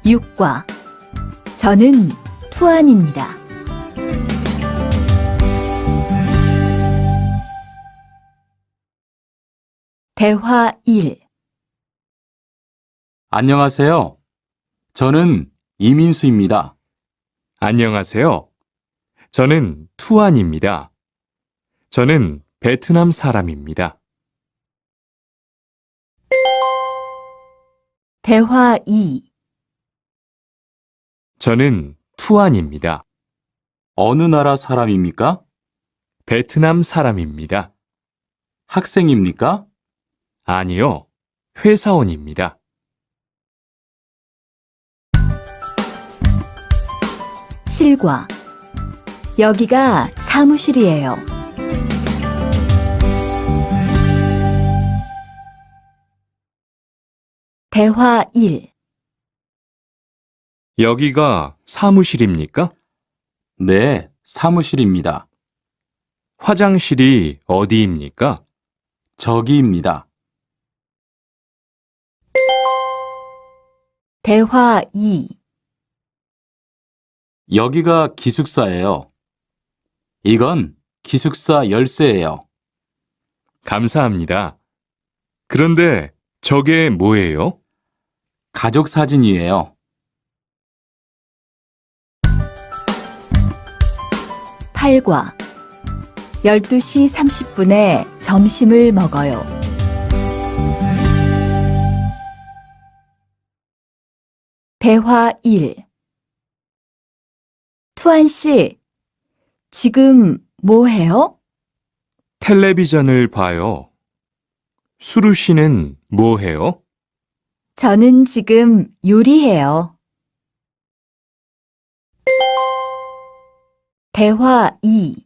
6과 저는 투안입니다. 대화 1. 안녕하세요. 저는 이민수입니다. 안녕하세요. 저는 투안입니다. 저는 베트남 사람입니다. 대화 2. 저는 투안입니다. 어느 나라 사람입니까? 베트남 사람입니다. 학생입니까? 아니요, 회사원입니다. 7과 여기가 사무실이에요. 대화 1. 여기가 사무실입니까? 네, 사무실입니다. 화장실이 어디입니까? 저기입니다. 대화 2. 여기가 기숙사예요. 이건 기숙사 열쇠예요. 감사합니다. 그런데 저게 뭐예요? 가족 사진이에요. 8과 12시 30분에 점심을 먹어요. 대화 1. 투안 씨, 지금 뭐 해요? 텔레비전을 봐요. 수루 씨는 뭐 해요? 저는 지금 요리해요. 대화 2.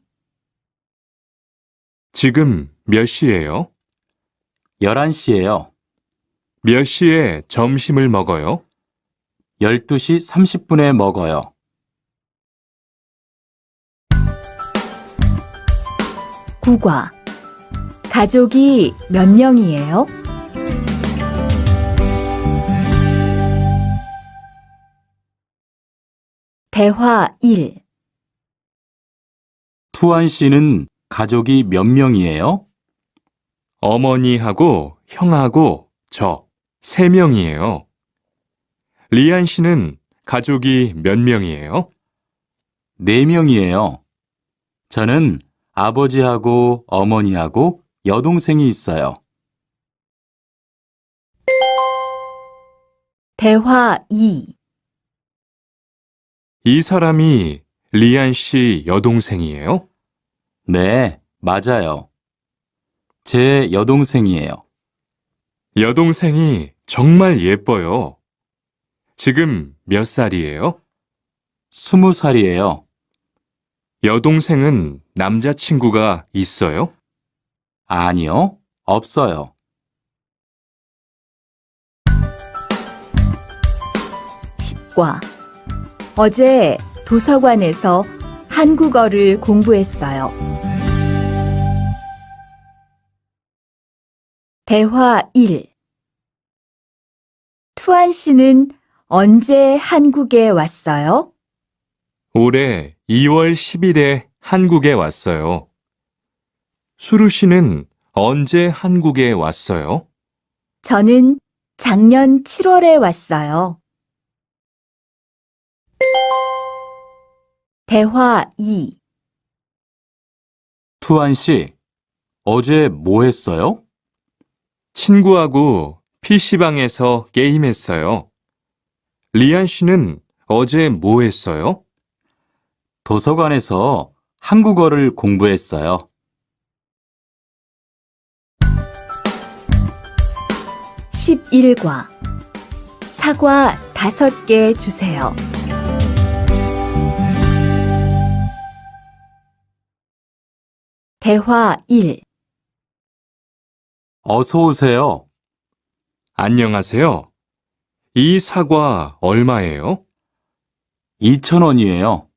지금 몇 시예요? 11시예요. 몇 시에 점심을 먹어요? 12시 30분에 먹어요. 9과 가족이 몇 명이에요? 대화 1. 투안 씨는 가족이 몇 명이에요? 어머니하고 형하고 저 3명이에요. 리안 씨는 가족이 몇 명이에요? 4명이에요. 저는 아버지하고 어머니하고 여동생이 있어요. 대화 2. 이 사람이 리안 씨 여동생이에요? 네, 맞아요. 제 여동생이에요. 여동생이 정말 예뻐요. 지금 몇 살이에요? 20살이에요. 여동생은 남자친구가 있어요? 아니요, 없어요. 10과 어제 도서관에서 한국어를 공부했어요. 대화 1. 투안 씨는 언제 한국에 왔어요? 올해 2월 10일에 한국에 왔어요. 수루 씨는 언제 한국에 왔어요? 저는 작년 7월에 왔어요. 대화 2. 투안 씨, 어제 뭐 했어요? 친구하고 PC방에서 게임했어요. 리안 씨는 어제 뭐 했어요? 도서관에서 한국어를 공부했어요. 11과 사과 5개 주세요. 대화 1. 어서 오세요. 안녕하세요. 이 사과 얼마예요? 2,000원이에요.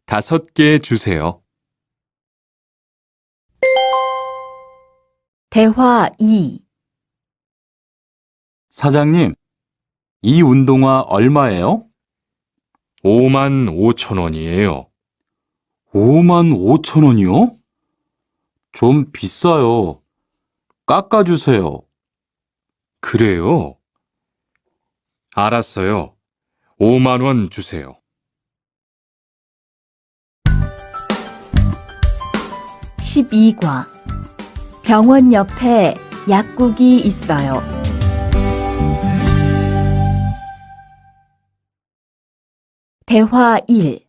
5개 주세요. 대화 2. 사장님, 이 운동화 얼마예요? 5만 5천 원이에요. 5만 5천 원이요? 좀 비싸요. 깎아주세요. 그래요? 알았어요. 5만 원 주세요. 12과 병원 옆에 약국이 있어요. 대화 1.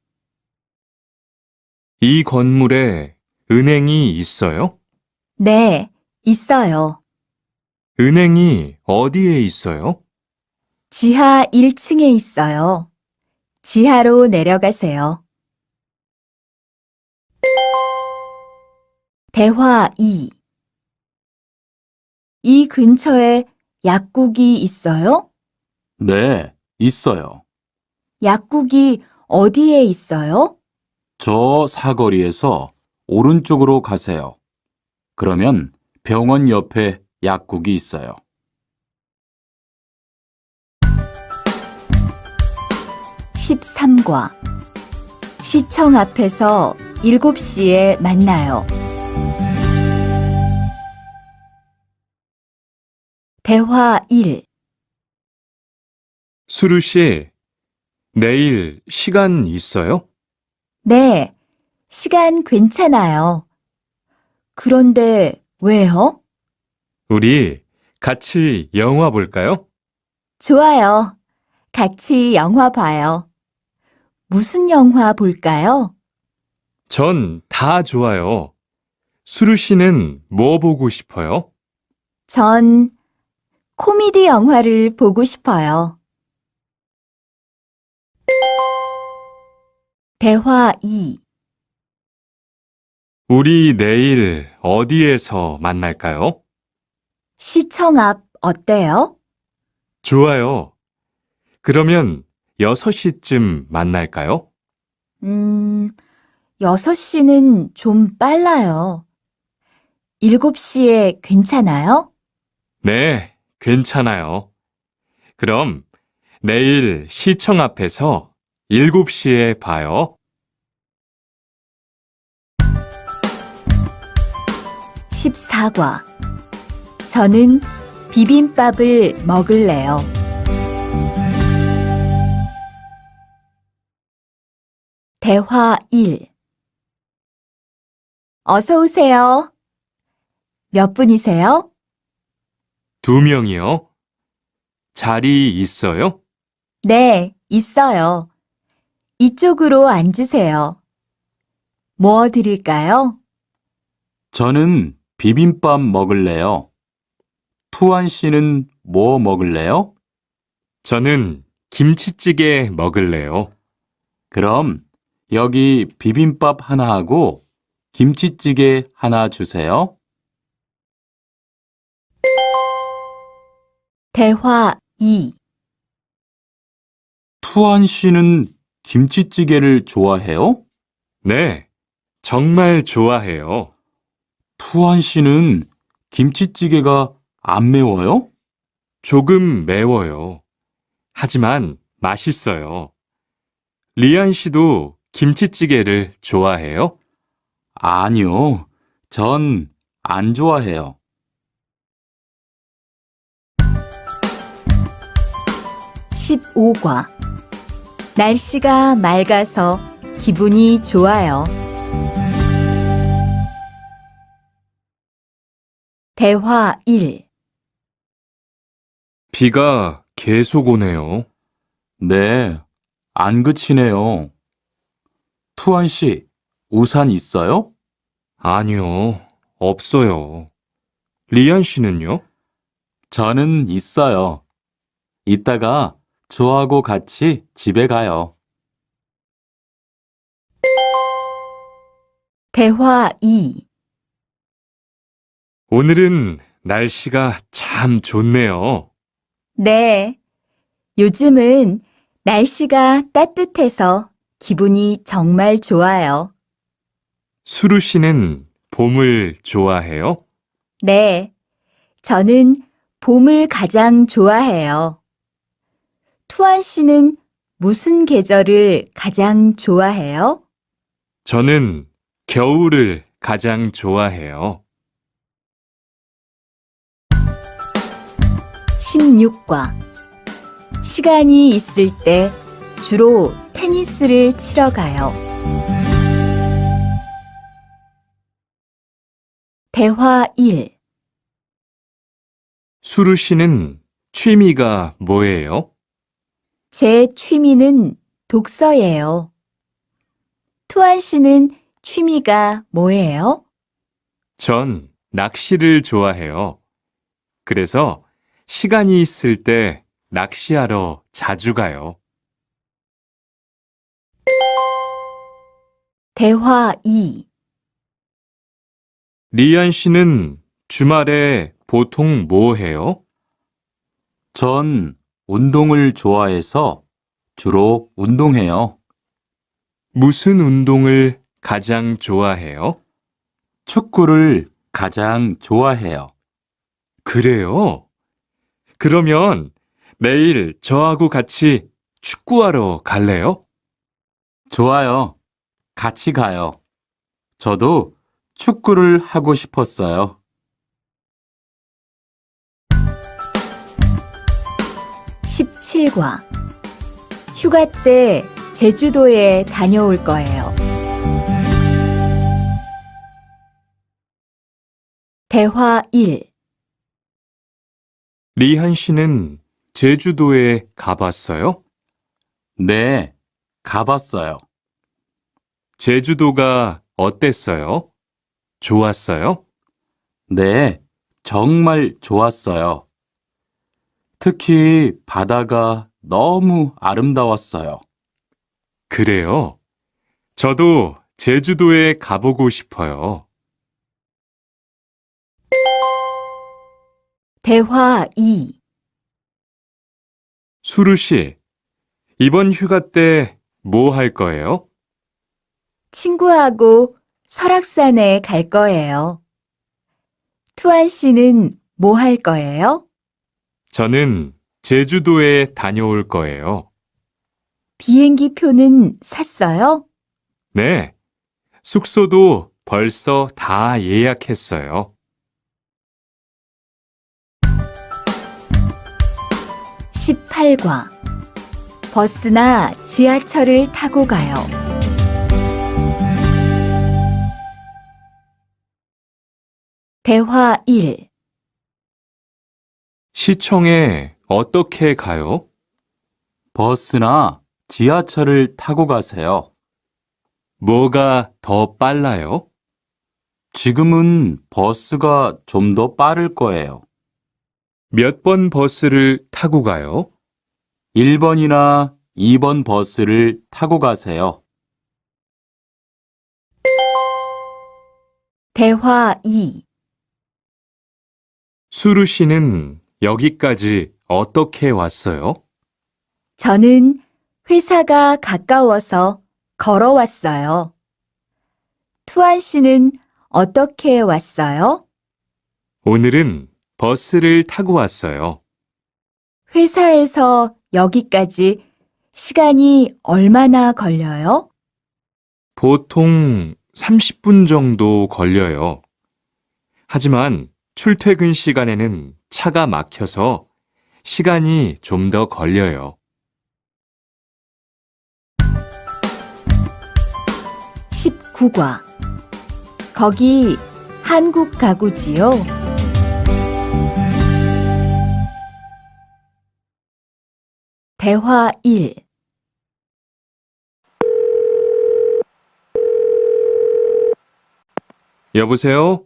이 건물에 은행이 있어요? 네, 있어요. 은행이 어디에 있어요? 지하 1층에 있어요. 지하로 내려가세요. 대화 2. 이 근처에 약국이 있어요? 네, 있어요. 약국이 어디에 있어요? 저 사거리에서 오른쪽으로 가세요. 그러면 병원 옆에 약국이 있어요. 13과 시청 앞에서 7시에 만나요. 대화 1. 수루 씨, 내일 시간 있어요? 네, 시간 괜찮아요. 그런데 왜요? 우리 같이 영화 볼까요? 좋아요. 같이 영화 봐요. 무슨 영화 볼까요? 전 다 좋아요. 수루 씨는 뭐 보고 싶어요? 전 코미디 영화를 보고 싶어요. 대화 2. 우리 내일 어디에서 만날까요? 시청 앞 어때요? 좋아요. 그러면 6시쯤 만날까요? 6시는 좀 빨라요. 7시에 괜찮아요? 네, 괜찮아요. 그럼 내일 시청 앞에서 7시에 봐요. 14과 저는 비빔밥을 먹을래요. 대화 1. 어서 오세요. 몇 분이세요? 2명이요. 자리 있어요? 네, 있어요. 이쪽으로 앉으세요. 뭐 드릴까요? 저는 비빔밥 먹을래요. 투안 씨는 뭐 먹을래요? 저는 김치찌개 먹을래요. 그럼 여기 비빔밥 하나 하고 김치찌개 하나 주세요. 대화 2. 투안 씨는 김치찌개를 좋아해요? 네, 정말 좋아해요. 투안 씨는 김치찌개가 안 매워요? 조금 매워요. 하지만 맛있어요. 리안 씨도 김치찌개를 좋아해요? 아니요. 전 안 좋아해요. 15과 날씨가 맑아서 기분이 좋아요. 대화 1. 비가 계속 오네요. 네, 안 그치네요. 투안 씨, 우산 있어요? 아니요, 없어요. 리안 씨는요? 저는 있어요. 이따가 저하고 같이 집에 가요. 대화 2. 오늘은 날씨가 참 좋네요. 네, 요즘은 날씨가 따뜻해서 기분이 정말 좋아요. 수루 씨는 봄을 좋아해요? 네, 저는 봄을 가장 좋아해요. 투안 씨는 무슨 계절을 가장 좋아해요? 저는 겨울을 가장 좋아해요. 16과 시간이 있을 때 주로 테니스를 치러 가요. 대화 1. 수루 씨는 취미가 뭐예요? 제 취미는 독서예요. 투안 씨는 취미가 뭐예요? 전 낚시를 좋아해요. 그래서 시간이 있을 때 낚시하러 자주 가요. 대화 2. 리안 씨는 주말에 보통 뭐 해요? 전 운동을 좋아해서 주로 운동해요. 무슨 운동을 가장 좋아해요? 축구를 가장 좋아해요. 그래요? 그러면 내일 저하고 같이 축구하러 갈래요? 좋아요. 같이 가요. 저도 축구를 하고 싶었어요. 17과 휴가 때 제주도에 다녀올 거예요. 대화 1. 리한 씨는 제주도에 가봤어요? 네, 가봤어요. 제주도가 어땠어요? 좋았어요? 네, 정말 좋았어요. 특히 바다가 너무 아름다웠어요. 그래요? 저도 제주도에 가보고 싶어요. 대화 2. 수루 씨, 이번 휴가 때 뭐 할 거예요? 친구하고 설악산에 갈 거예요. 투안 씨는 뭐 할 거예요? 저는 제주도에 다녀올 거예요. 비행기 표는 샀어요? 네, 숙소도 벌써 다 예약했어요. 18과 버스나 지하철을 타고 가요. 대화 1. 시청에 어떻게 가요? 버스나 지하철을 타고 가세요. 뭐가 더 빨라요? 지금은 버스가 좀 더 빠를 거예요. 몇 번 버스를 타고 가요? 1번이나 2번 버스를 타고 가세요. 대화 2. 수루 씨는 여기까지 어떻게 왔어요? 저는 회사가 가까워서 걸어왔어요. 투안 씨는 어떻게 왔어요? 오늘은 버스를 타고 왔어요. 회사에서 여기까지 시간이 얼마나 걸려요? 보통 30분 정도 걸려요. 하지만 출퇴근 시간에는 차가 막혀서 시간이 좀 더 걸려요. 19과 거기 한국 가구지요? 대화 1. 여보세요?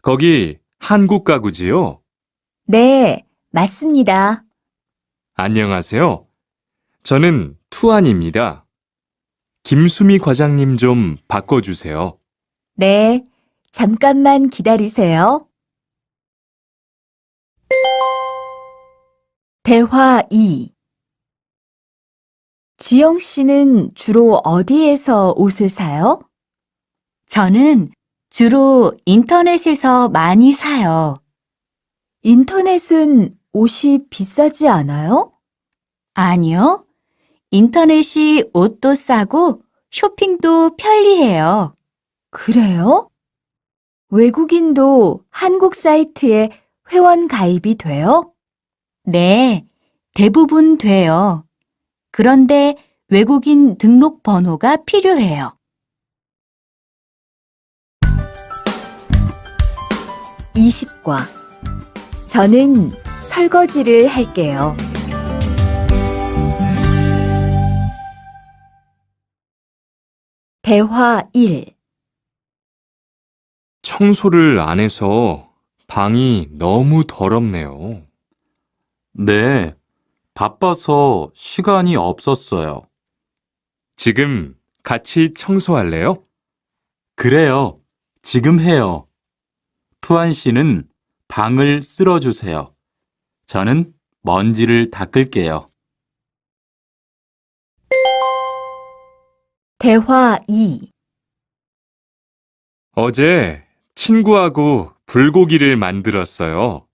거기 한국 가구지요? 네, 맞습니다. 안녕하세요. 저는 투안입니다. 김수미 과장님 좀 바꿔주세요. 네, 잠깐만 기다리세요. 대화 2. 지영 씨는 주로 어디에서 옷을 사요? 저는 주로 인터넷에서 많이 사요. 인터넷은 옷이 비싸지 않아요? 아니요. 인터넷이 옷도 싸고 쇼핑도 편리해요. 그래요? 외국인도 한국 사이트에 회원 가입이 돼요? 네, 대부분 돼요. 그런데 외국인 등록 번호가 필요해요. 20과 저는 설거지를 할게요. 대화 1. 청소를 안 해서 방이 너무 더럽네요. 네, 바빠서 시간이 없었어요. 지금 같이 청소할래요? 그래요. 지금 해요. 투안 씨는 방을 쓸어주세요. 저는 먼지를 닦을게요. 대화 2. 어제 친구하고 불고기를 만들었어요.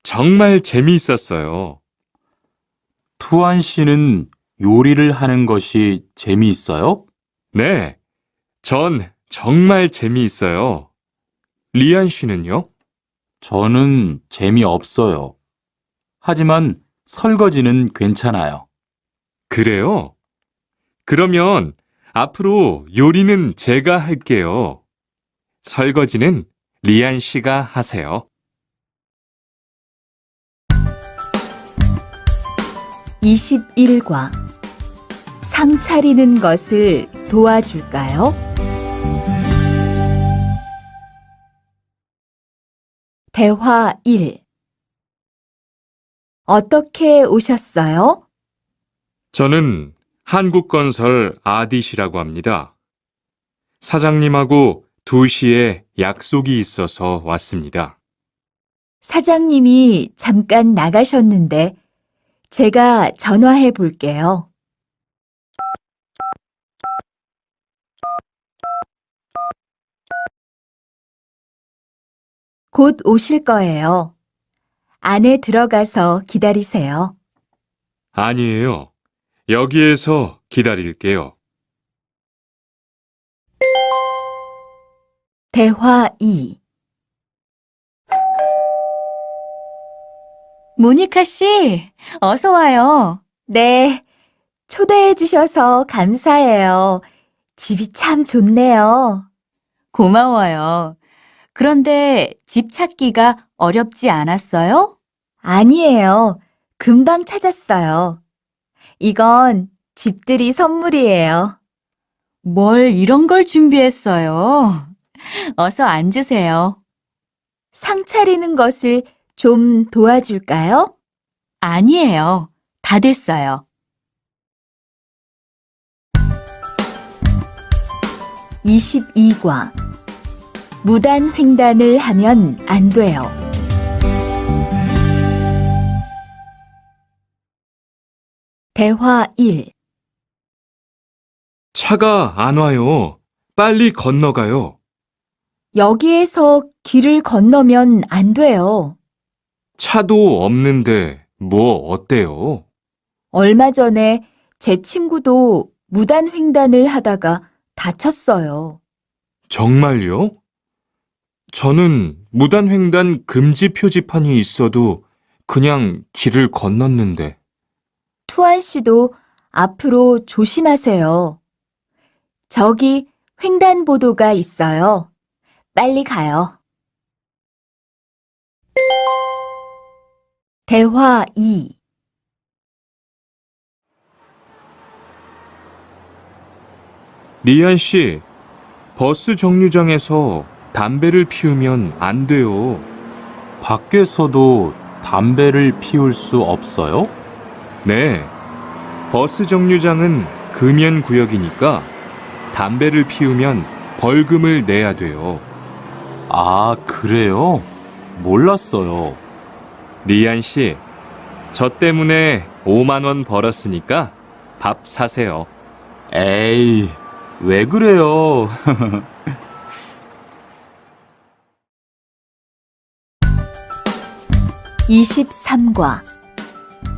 정말 재미있었어요. 투안 씨는 요리를 하는 것이 재미있어요? 네, 전 정말 재미있어요. 리안 씨는요? 저는 재미없어요. 하지만 설거지는 괜찮아요. 그래요? 그러면 앞으로 요리는 제가 할게요. 설거지는 리안 씨가 하세요. 21과 상 차리는 것을 도와줄까요? 대화 1. 어떻게 오셨어요? 저는 한국건설 아디시라고 합니다. 사장님하고 2시에 약속이 있어서 왔습니다. 사장님이 잠깐 나가셨는데 제가 전화해 볼게요. 곧 오실 거예요. 안에 들어가서 기다리세요. 아니에요. 여기에서 기다릴게요. 대화 2. 모니카 씨, 어서 와요. 네, 초대해 주셔서 감사해요. 집이 참 좋네요. 고마워요. 그런데 집 찾기가 어렵지 않았어요? 아니에요. 금방 찾았어요. 이건 집들이 선물이에요. 뭘 이런 걸 준비했어요? 어서 앉으세요. 상 차리는 것을 좀 도와줄까요? 아니에요. 다 됐어요. 22과 무단 횡단을 하면 안 돼요. 대화 1. 차가 안 와요. 빨리 건너가요. 여기에서 길을 건너면 안 돼요. 차도 없는데 뭐 어때요? 얼마 전에 제 친구도 무단 횡단을 하다가 다쳤어요. 정말요? 저는 무단횡단 금지 표지판이 있어도 그냥 길을 건넜는데. 투안 씨도 앞으로 조심하세요. 저기 횡단보도가 있어요. 빨리 가요. 대화 2. 리안 씨, 버스 정류장에서 담배를 피우면 안 돼요. 밖에서도 담배를 피울 수 없어요? 네, 버스 정류장은 금연 구역이니까 담배를 피우면 벌금을 내야 돼요. 아, 그래요? 몰랐어요. 리안 씨, 저 때문에 5만 원 벌었으니까 밥 사세요. 에이, 왜 그래요? (23과)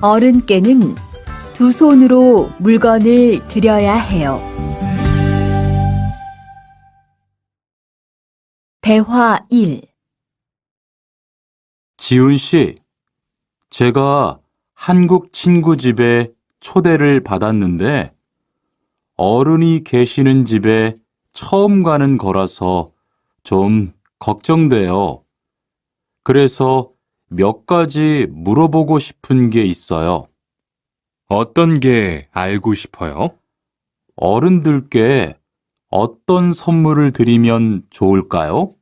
어른께는 두 손으로 물건을 들여야 해요. 대화 1. 지훈 씨, 제가 한국 친구 집에 초대를 받았는데 어른이 계시는 집에 처음 가는 거라서 좀 걱정돼요. 그래서 몇 가지 물어보고 싶은 게 있어요. 어떤 게 알고 싶어요? 어른들께 어떤 선물을 드리면 좋을까요?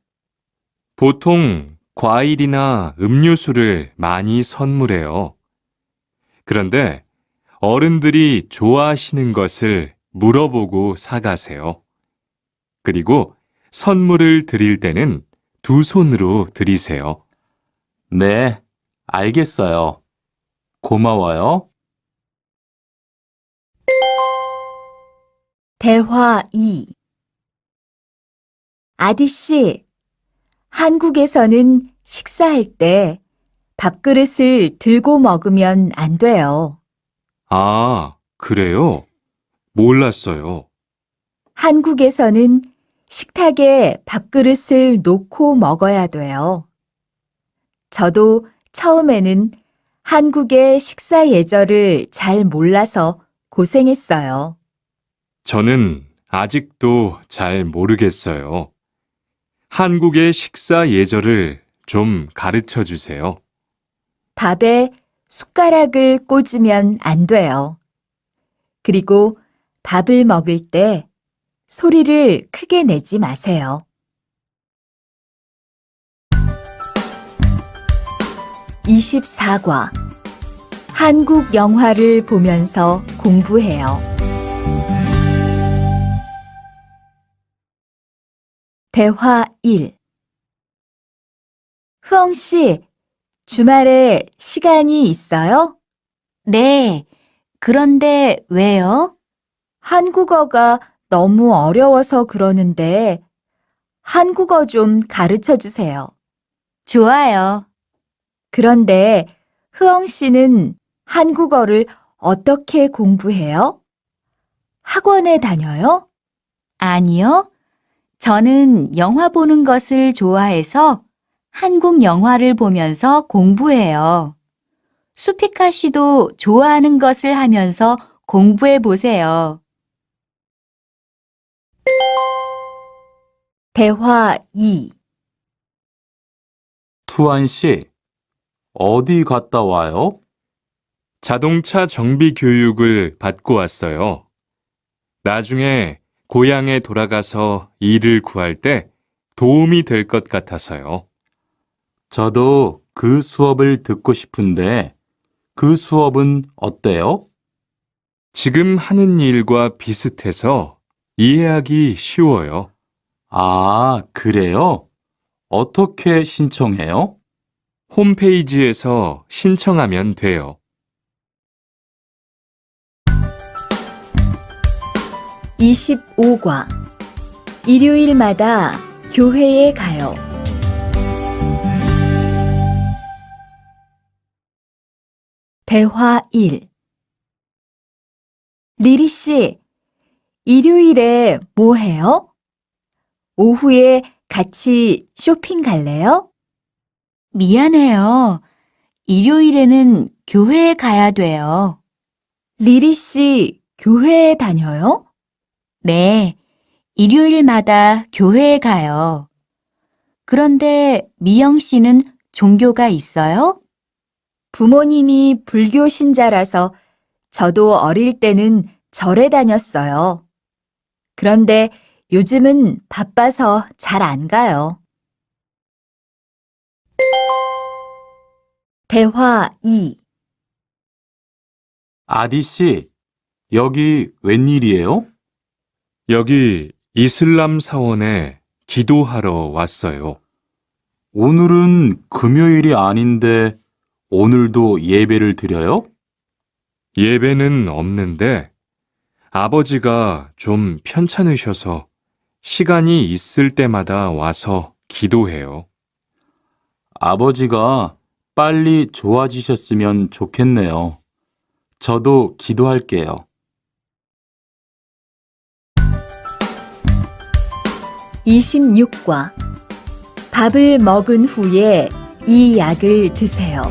보통 과일이나 음료수를 많이 선물해요. 그런데 어른들이 좋아하시는 것을 물어보고 사가세요. 그리고 선물을 드릴 때는 두 손으로 드리세요. 네, 알겠어요. 고마워요. 대화 2. 아디씨, 한국에서는 식사할 때 밥그릇을 들고 먹으면 안 돼요. 아, 그래요? 몰랐어요. 한국에서는 식탁에 밥그릇을 놓고 먹어야 돼요. 저도 처음에는 한국의 식사 예절을 잘 몰라서 고생했어요. 저는 아직도 잘 모르겠어요. 한국의 식사 예절을 좀 가르쳐 주세요. 밥에 숟가락을 꽂으면 안 돼요. 그리고 밥을 먹을 때 소리를 크게 내지 마세요. 24과 한국 영화를 보면서 공부해요. 대화 1. 흐엉 씨, 주말에 시간이 있어요? 네. 그런데 왜요? 한국어가 너무 어려워서 그러는데 한국어 좀 가르쳐 주세요. 좋아요. 그런데 흐엉 씨는 한국어를 어떻게 공부해요? 학원에 다녀요? 아니요. 저는 영화 보는 것을 좋아해서 한국 영화를 보면서 공부해요. 수피카 씨도 좋아하는 것을 하면서 공부해 보세요. 대화 2. 투안 씨, 어디 갔다 와요? 자동차 정비 교육을 받고 왔어요. 나중에 고향에 돌아가서 일을 구할 때 도움이 될 것 같아서요. 저도 그 수업을 듣고 싶은데 그 수업은 어때요? 지금 하는 일과 비슷해서 이해하기 쉬워요. 아, 그래요? 어떻게 신청해요? 홈페이지에서 신청하면 돼요. 25과 일요일마다 교회에 가요. 대화 1. 리리 씨, 일요일에 뭐 해요? 오후에 같이 쇼핑 갈래요? 미안해요. 일요일에는 교회에 가야 돼요. 리리 씨, 교회에 다녀요? 네, 일요일마다 교회에 가요. 그런데 미영 씨는 종교가 있어요? 부모님이 불교 신자라서 저도 어릴 때는 절에 다녔어요. 그런데 요즘은 바빠서 잘 안 가요. 대화 2. 아디 씨, 여기 웬일이에요? 여기 이슬람 사원에 기도하러 왔어요. 오늘은 금요일이 아닌데 오늘도 예배를 드려요? 예배는 없는데 아버지가 좀 편찮으셔서 시간이 있을 때마다 와서 기도해요. 아버지가 빨리 좋아지셨으면 좋겠네요. 저도 기도할게요. 26과 밥을 먹은 후에 이 약을 드세요.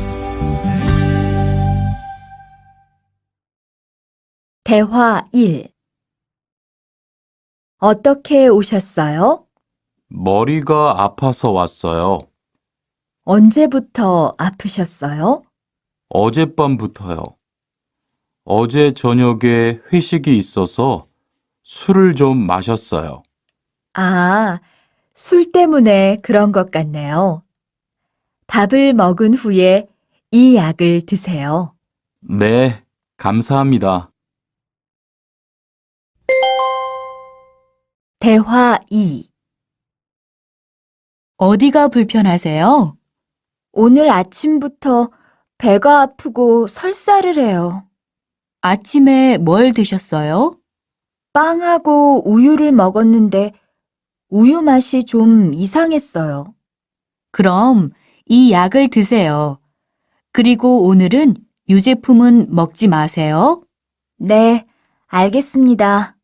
대화 1. 어떻게 오셨어요? 머리가 아파서 왔어요. 언제부터 아프셨어요? 어젯밤부터요. 어제 저녁에 회식이 있어서 술을 좀 마셨어요. 아, 술 때문에 그런 것 같네요. 밥을 먹은 후에 이 약을 드세요. 네, 감사합니다. 대화 2. 어디가 불편하세요? 오늘 아침부터 배가 아프고 설사를 해요. 아침에 뭘 드셨어요? 빵하고 우유를 먹었는데 우유 맛이 좀 이상했어요. 그럼 이 약을 드세요. 그리고 오늘은 유제품은 먹지 마세요. 네, 알겠습니다.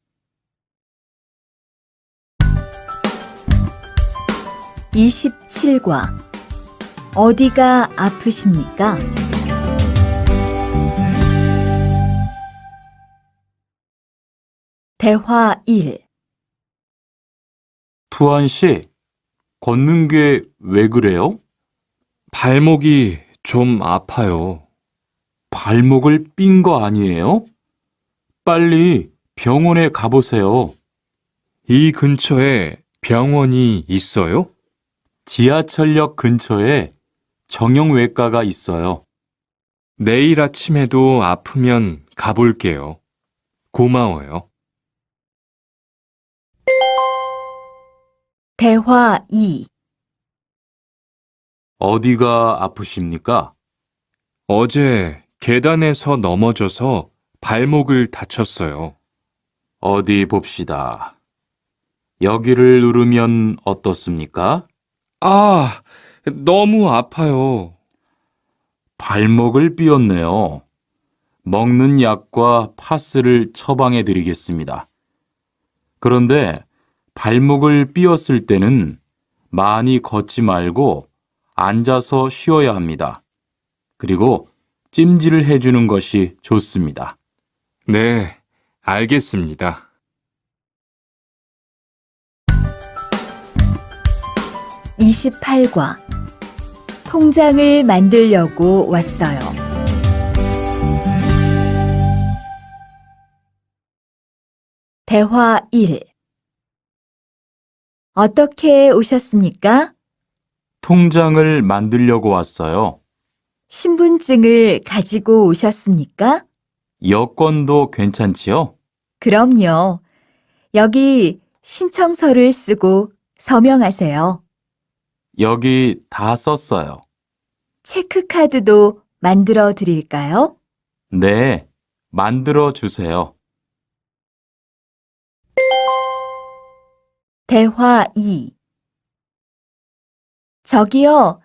27과 어디가 아프십니까? 대화 1. 투한 씨, 걷는 게 왜 그래요? 발목이 좀 아파요. 발목을 삔 거 아니에요? 빨리 병원에 가보세요. 이 근처에 병원이 있어요? 지하철역 근처에 정형외과가 있어요. 내일 아침에도 아프면 가볼게요. 고마워요. 대화 2. 어디가 아프십니까? 어제 계단에서 넘어져서 발목을 다쳤어요. 어디 봅시다. 여기를 누르면 어떻습니까? 아, 너무 아파요. 발목을 삐었네요. 먹는 약과 파스를 처방해 드리겠습니다. 그런데 발목을 삐었을 때는 많이 걷지 말고 앉아서 쉬어야 합니다. 그리고 찜질을 해주는 것이 좋습니다. 네, 알겠습니다. 28과 통장을 만들려고 왔어요. 대화 1. 어떻게 오셨습니까? 통장을 만들려고 왔어요. 신분증을 가지고 오셨습니까? 여권도 괜찮지요? 그럼요. 여기 신청서를 쓰고 서명하세요. 여기 다 썼어요. 체크카드도 만들어 드릴까요? 네, 만들어 주세요. 대화 2. 저기요,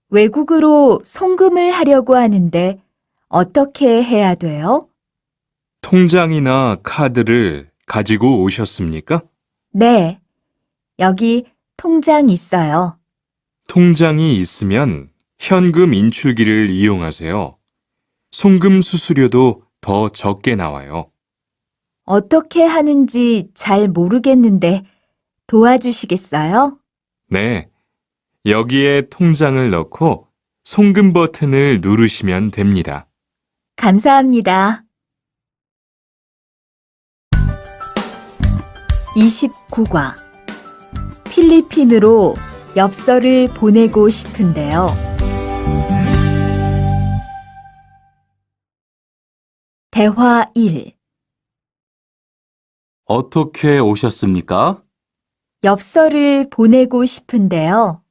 외국으로 송금을 하려고 하는데 어떻게 해야 돼요? 통장이나 카드를 가지고 오셨습니까? 네, 여기 통장 있어요. 통장이 있으면 현금 인출기를 이용하세요. 송금 수수료도 더 적게 나와요. 어떻게 하는지 잘 모르겠는데 도와주시겠어요? 네, 여기에 통장을 넣고 송금 버튼을 누르시면 됩니다. 감사합니다. 29과 필리핀으로 엽서를 보내고 싶은데요. 대화 1. 어떻게 오셨습니까? 엽서를 보내고 싶은데요.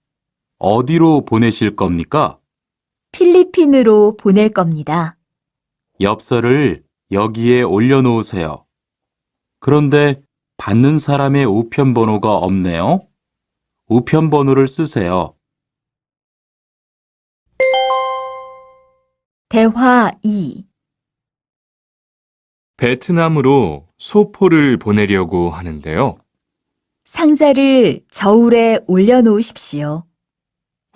어디로 보내실 겁니까? 필리핀으로 보낼 겁니다. 엽서를 여기에 올려놓으세요. 그런데 받는 사람의 우편번호가 없네요. 우편번호를 쓰세요. 대화 2. 베트남으로 소포를 보내려고 하는데요. 상자를 저울에 올려놓으십시오.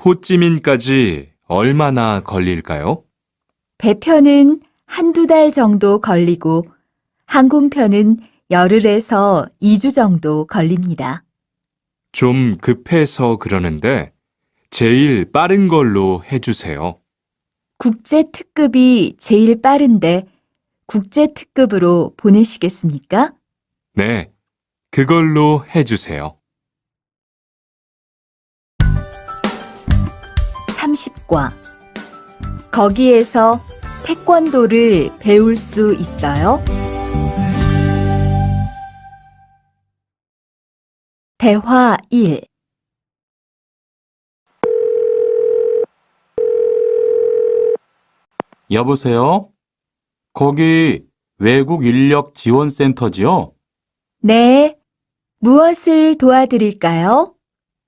호찌민까지 얼마나 걸릴까요? 배편은 한두 달 정도 걸리고 항공편은 열흘에서 2주 정도 걸립니다. 좀 급해서 그러는데 제일 빠른 걸로 해주세요. 국제 특급이 제일 빠른데 국제 특급으로 보내시겠습니까? 네, 그걸로 해주세요. 30과. 거기에서 태권도를 배울 수 있어요? 대화 1. 여보세요? 거기 외국 인력 지원센터지요? 네. 무엇을 도와드릴까요?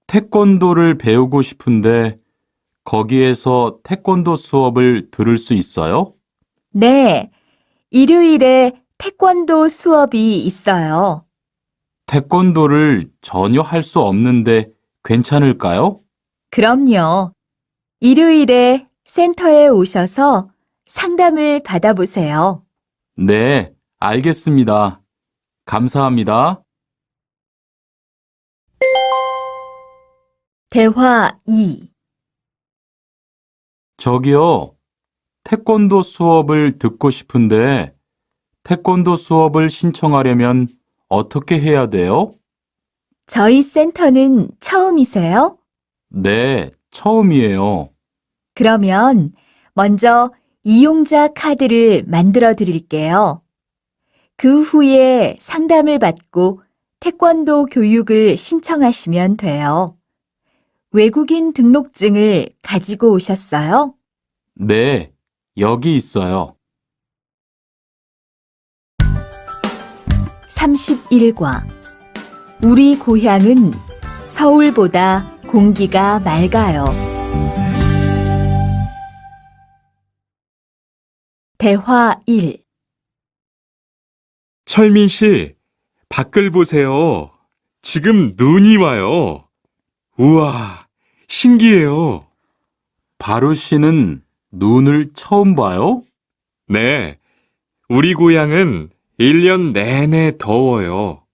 태권도를 배우고 싶은데 거기에서 태권도 수업을 들을 수 있어요? 네. 일요일에 태권도 수업이 있어요. 태권도를 전혀 할 수 없는데 괜찮을까요? 그럼요. 일요일에 센터에 오셔서 상담을 받아보세요. 네, 알겠습니다. 감사합니다. 대화 2. 저기요, 태권도 수업을 듣고 싶은데 태권도 수업을 신청하려면 어떻게 해야 돼요? 저희 센터는 처음이세요? 네, 처음이에요. 그러면 먼저 이용자 카드를 만들어 드릴게요. 그 후에 상담을 받고 태권도 교육을 신청하시면 돼요. 외국인 등록증을 가지고 오셨어요? 네, 여기 있어요. 31과. 우리 고향은 서울보다 공기가 맑아요. 대화 1. 철민 씨, 밖을 보세요. 지금 눈이 와요. 우와, 신기해요. 바루 씨는 눈을 처음 봐요? 네, 우리 고향은 1년 내내 더워요.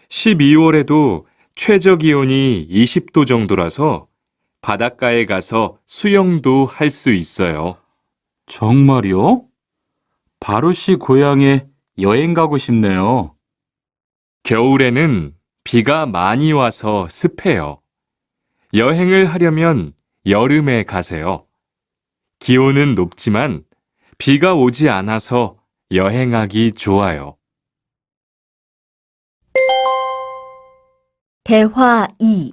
12월에도 최저 기온이 20도 정도라서 바닷가에 가서 수영도 할 수 있어요. 정말요? 바루 씨 고향에 여행 가고 싶네요. 겨울에는 비가 많이 와서 습해요. 여행을 하려면 여름에 가세요. 기온은 높지만 비가 오지 않아서 여행하기 좋아요. 대화 2.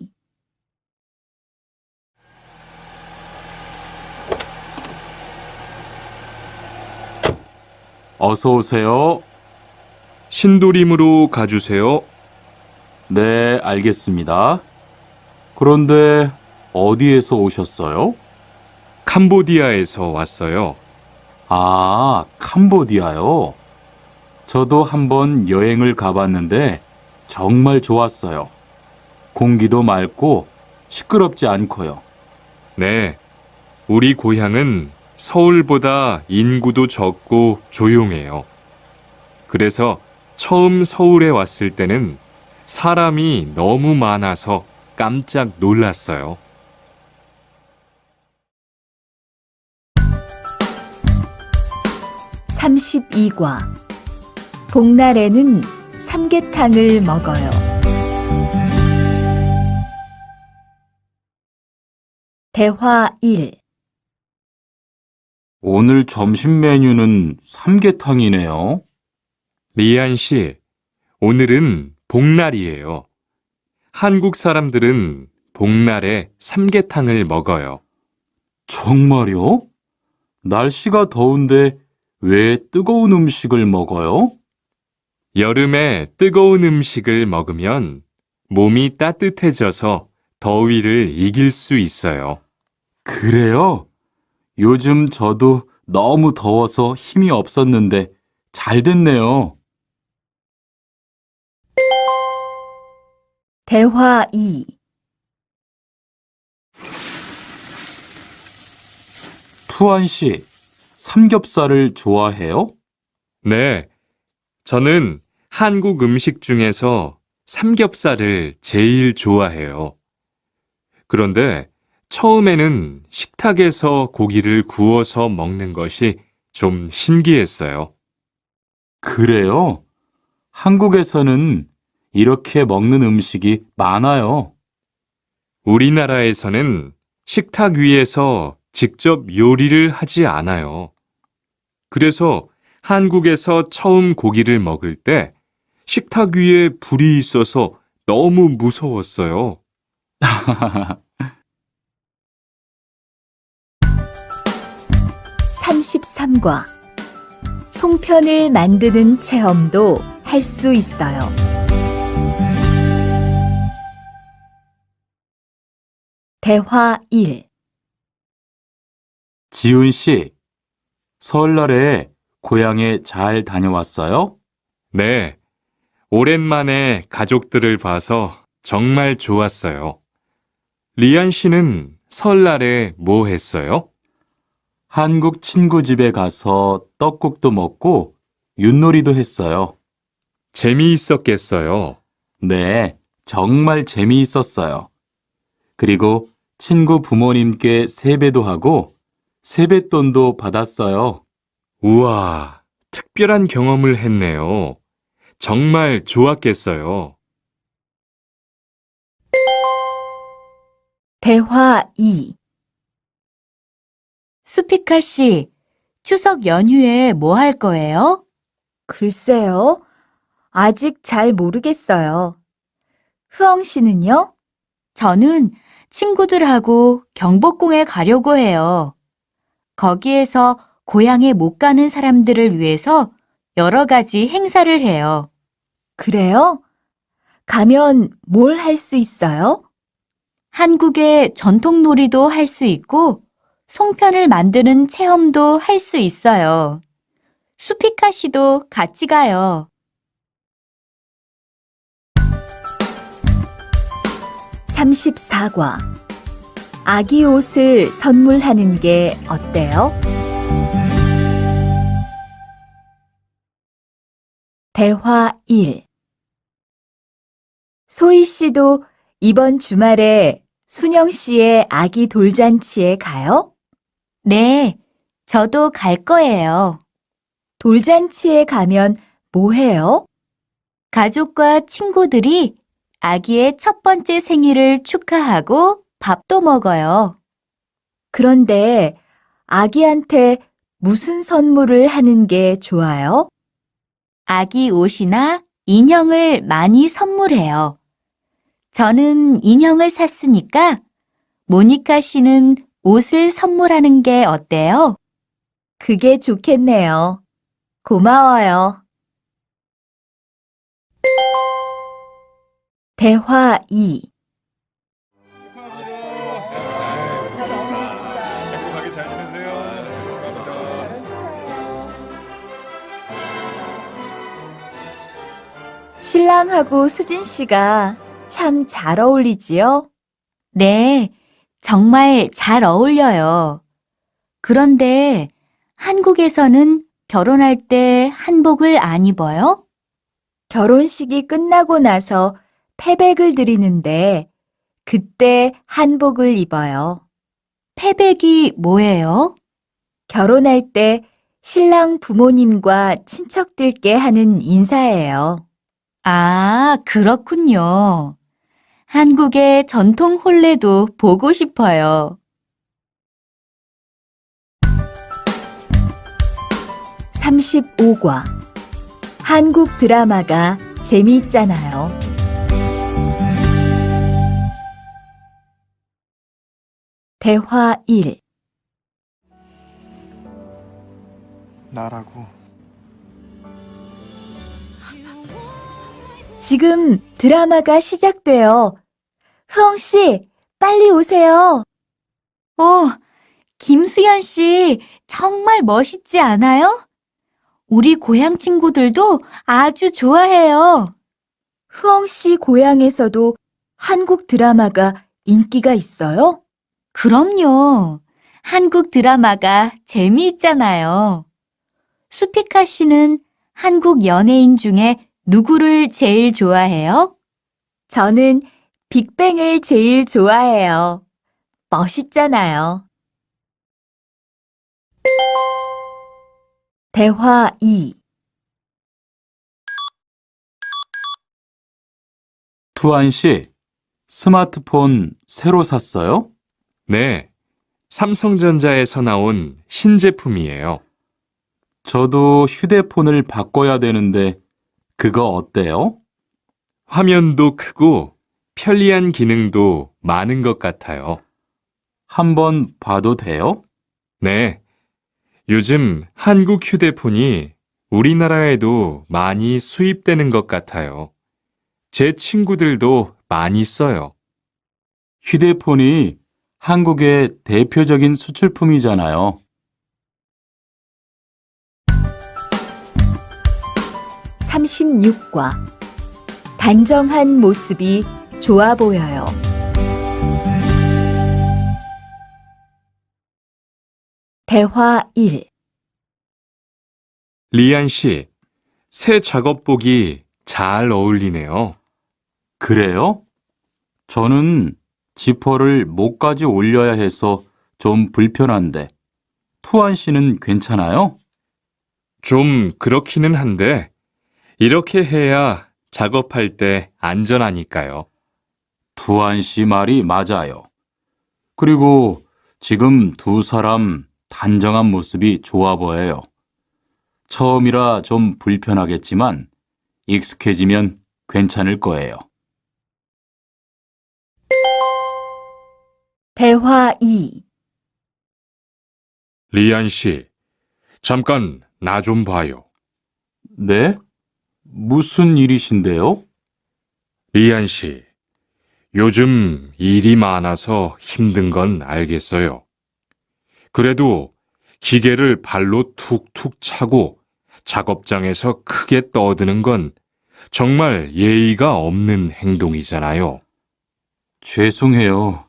어서 오세요. 신도림으로 가주세요. 네, 알겠습니다. 그런데 어디에서 오셨어요? 캄보디아에서 왔어요. 아, 캄보디아요. 저도 한번 여행을 가봤는데 정말 좋았어요. 공기도 맑고 시끄럽지 않고요. 네, 우리 고향은 서울보다 인구도 적고 조용해요. 그래서 처음 서울에 왔을 때는 사람이 너무 많아서 깜짝 놀랐어요. 32과. 복날에는 삼계탕을 먹어요. 대화 1. 오늘 점심 메뉴는 삼계탕이네요. 리안 씨, 오늘은 복날이에요. 한국 사람들은 복날에 삼계탕을 먹어요. 정말요? 날씨가 더운데 왜 뜨거운 음식을 먹어요? 여름에 뜨거운 음식을 먹으면 몸이 따뜻해져서 더위를 이길 수 있어요. 그래요? 요즘 저도 너무 더워서 힘이 없었는데 잘 됐네요. 대화 2. 투안 씨, 삼겹살을 좋아해요? 네, 저는 한국 음식 중에서 삼겹살을 제일 좋아해요. 그런데 처음에는 식탁에서 고기를 구워서 먹는 것이 좀 신기했어요. 그래요? 한국에서는 이렇게 먹는 음식이 많아요. 우리나라에서는 식탁 위에서 직접 요리를 하지 않아요. 그래서 한국에서 처음 고기를 먹을 때 식탁 위에 불이 있어서 너무 무서웠어요. 33과 송편을 만드는 체험도 할 수 있어요. 대화 1. 지훈 씨, 설날에 고향에 잘 다녀왔어요? 네, 오랜만에 가족들을 봐서 정말 좋았어요. 리안 씨는 설날에 뭐 했어요? 한국 친구 집에 가서 떡국도 먹고 윷놀이도 했어요. 재미있었겠어요. 네, 정말 재미있었어요. 그리고 친구 부모님께 세배도 하고 세뱃돈도 받았어요. 우와, 특별한 경험을 했네요. 정말 좋았겠어요. 대화 2. 수피카 씨, 추석 연휴에 뭐 할 거예요? 글쎄요. 아직 잘 모르겠어요. 흐엉 씨는요? 저는 친구들하고 경복궁에 가려고 해요. 거기에서 고향에 못 가는 사람들을 위해서 여러 가지 행사를 해요. 그래요? 가면 뭘 할 수 있어요? 한국의 전통 놀이도 할 수 있고 송편을 만드는 체험도 할 수 있어요. 수피카 씨도 같이 가요. 34과 아기 옷을 선물하는 게 어때요? 대화 1. 소희 씨도 이번 주말에 순영 씨의 아기 돌잔치에 가요? 네, 저도 갈 거예요. 돌잔치에 가면 뭐 해요? 가족과 친구들이 아기의 첫 번째 생일을 축하하고 밥도 먹어요. 그런데 아기한테 무슨 선물을 하는 게 좋아요? 아기 옷이나 인형을 많이 선물해요. 저는 인형을 샀으니까 모니카 씨는 옷을 선물하는 게 어때요? 그게 좋겠네요. 고마워요. 대화 2. 행복하게 잘 지내세요. 신랑하고 수진 씨가 참 잘 어울리지요? 네, 정말 잘 어울려요. 그런데 한국에서는 결혼할 때 한복을 안 입어요? 결혼식이 끝나고 나서 패백을 드리는데 그때 한복을 입어요. 패백이 뭐예요? 결혼할 때 신랑 부모님과 친척들께 하는 인사예요. 아, 그렇군요. 한국의 전통 혼례도 보고 싶어요. 35과 한국 드라마가 재미있잖아요. 대화 1. 나라고. 지금 드라마가 시작돼요. 흐엉 씨, 빨리 오세요. 김수현 씨, 정말 멋있지 않아요? 우리 고향 친구들도 아주 좋아해요. 흐엉 씨 고향에서도 한국 드라마가 인기가 있어요? 그럼요. 한국 드라마가 재미있잖아요. 수피카 씨는 한국 연예인 중에 누구를 제일 좋아해요? 저는 빅뱅을 제일 좋아해요. 멋있잖아요. 대화 2. 투안 씨, 스마트폰 새로 샀어요? 네, 삼성전자에서 나온 신제품이에요. 저도 휴대폰을 바꿔야 되는데 그거 어때요? 화면도 크고 편리한 기능도 많은 것 같아요. 한번 봐도 돼요? 네, 요즘 한국 휴대폰이 우리나라에도 많이 수입되는 것 같아요. 제 친구들도 많이 써요. 휴대폰이 한국의 대표적인 수출품이잖아요. 36과 단정한 모습이 좋아 보여요. 대화 1. 리안 씨, 새 작업복이 잘 어울리네요. 그래요? 저는 지퍼를 목까지 올려야 해서 좀 불편한데, 투안 씨는 괜찮아요? 좀 그렇기는 한데, 이렇게 해야 작업할 때 안전하니까요. 투안 씨 말이 맞아요. 그리고 지금 두 사람 단정한 모습이 좋아 보여요. 처음이라 좀 불편하겠지만 익숙해지면 괜찮을 거예요. 대화 2. 리안 씨, 잠깐 나 좀 봐요. 네? 무슨 일이신데요? 리안 씨, 요즘 일이 많아서 힘든 건 알겠어요. 그래도 기계를 발로 툭툭 차고 작업장에서 크게 떠드는 건 정말 예의가 없는 행동이잖아요. 죄송해요.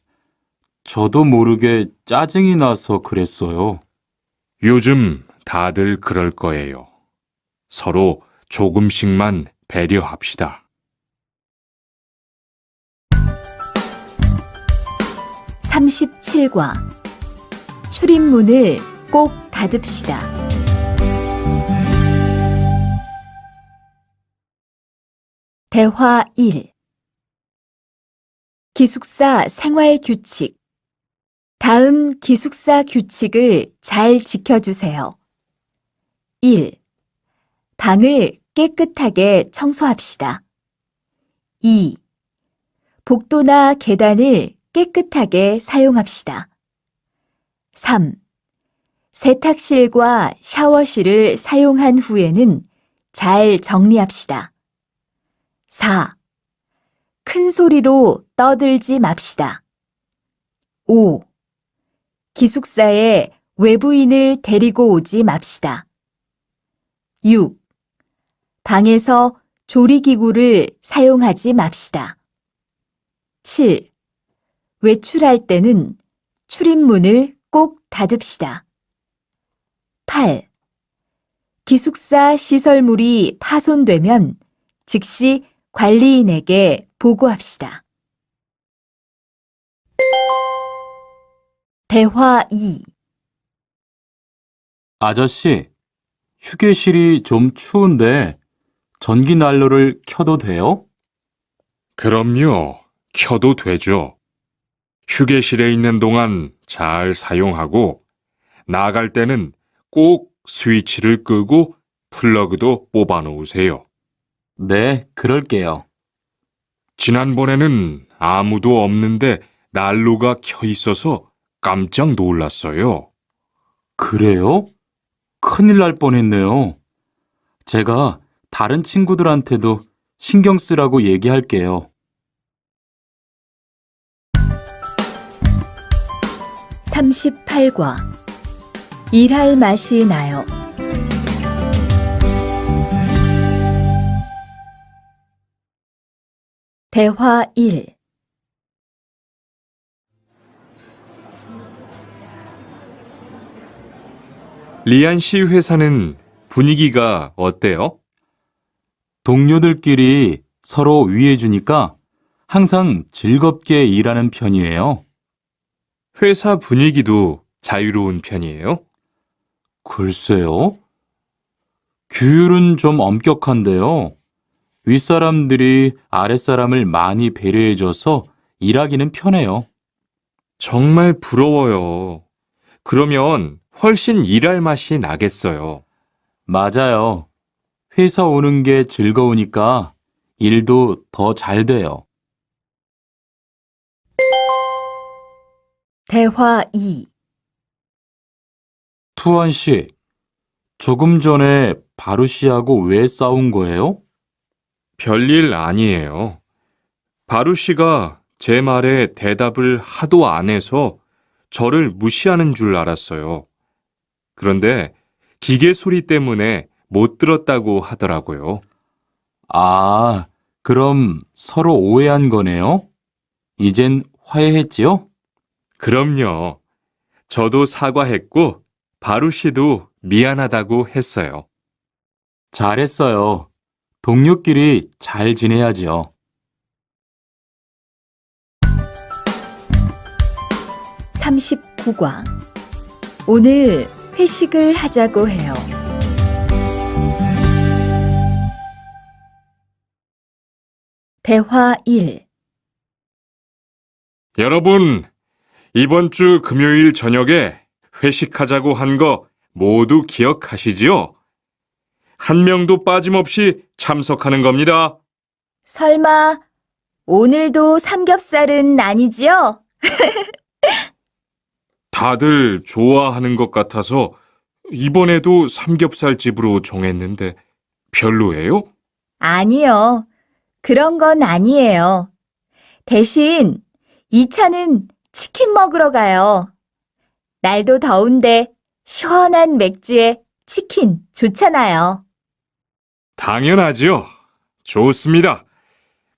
저도 모르게 짜증이 나서 그랬어요. 요즘 다들 그럴 거예요. 서로 조금씩만 배려합시다. 37과 출입문을 꼭 닫읍시다. 대화 1. 기숙사 생활 규칙. 다음 기숙사 규칙을 잘 지켜주세요. 1. 방을 깨끗하게 청소합시다. 2. 복도나 계단을 깨끗하게 사용합시다. 3. 세탁실과 샤워실을 사용한 후에는 잘 정리합시다. 4. 큰 소리로 떠들지 맙시다. 5. 기숙사에 외부인을 데리고 오지 맙시다. 6. 방에서 조리기구를 사용하지 맙시다. 7. 외출할 때는 출입문을 꼭 닫읍시다. 8. 기숙사 시설물이 파손되면 즉시 관리인에게 보고합시다. 대화 2. 아저씨, 휴게실이 좀 추운데 전기 난로를 켜도 돼요? 그럼요. 켜도 되죠. 휴게실에 있는 동안 잘 사용하고 나갈 때는 꼭 스위치를 끄고 플러그도 뽑아 놓으세요. 네, 그럴게요. 지난번에는 아무도 없는데 난로가 켜 있어서 깜짝 놀랐어요. 그래요? 큰일 날 뻔했네요. 제가 다른 친구들한테도 신경 쓰라고 얘기할게요. 38과 일할 맛이 나요. 대화 1. 리안 씨 회사는 분위기가 어때요? 동료들끼리 서로 위해주니까 항상 즐겁게 일하는 편이에요. 회사 분위기도 자유로운 편이에요? 글쎄요. 규율은 좀 엄격한데요. 윗사람들이 아랫사람을 많이 배려해줘서 일하기는 편해요. 정말 부러워요. 그러면 훨씬 일할 맛이 나겠어요. 맞아요. 회사 오는 게 즐거우니까 일도 더 잘 돼요. 대화 2. 투원 씨, 조금 전에 바루 씨하고 왜 싸운 거예요? 별일 아니에요. 바루 씨가 제 말에 대답을 하도 안 해서 저를 무시하는 줄 알았어요. 그런데 기계 소리 때문에 못 들었다고 하더라고요. 아, 그럼 서로 오해한 거네요? 이젠 화해했지요? 그럼요. 저도 사과했고 바루 씨도 미안하다고 했어요. 잘했어요. 동료끼리 잘 지내야지요. 39과. 오늘 회식을 하자고 해요. 대화 1. 여러분, 이번 주 금요일 저녁에 회식하자고 한 거 모두 기억하시지요? 한 명도 빠짐없이 참석하는 겁니다. 설마 오늘도 삼겹살은 아니지요? 다들 좋아하는 것 같아서 이번에도 삼겹살집으로 정했는데 별로예요? 아니요. 그런 건 아니에요. 대신 2차는 치킨 먹으러 가요. 날도 더운데 시원한 맥주에 치킨 좋잖아요. 당연하지요. 좋습니다.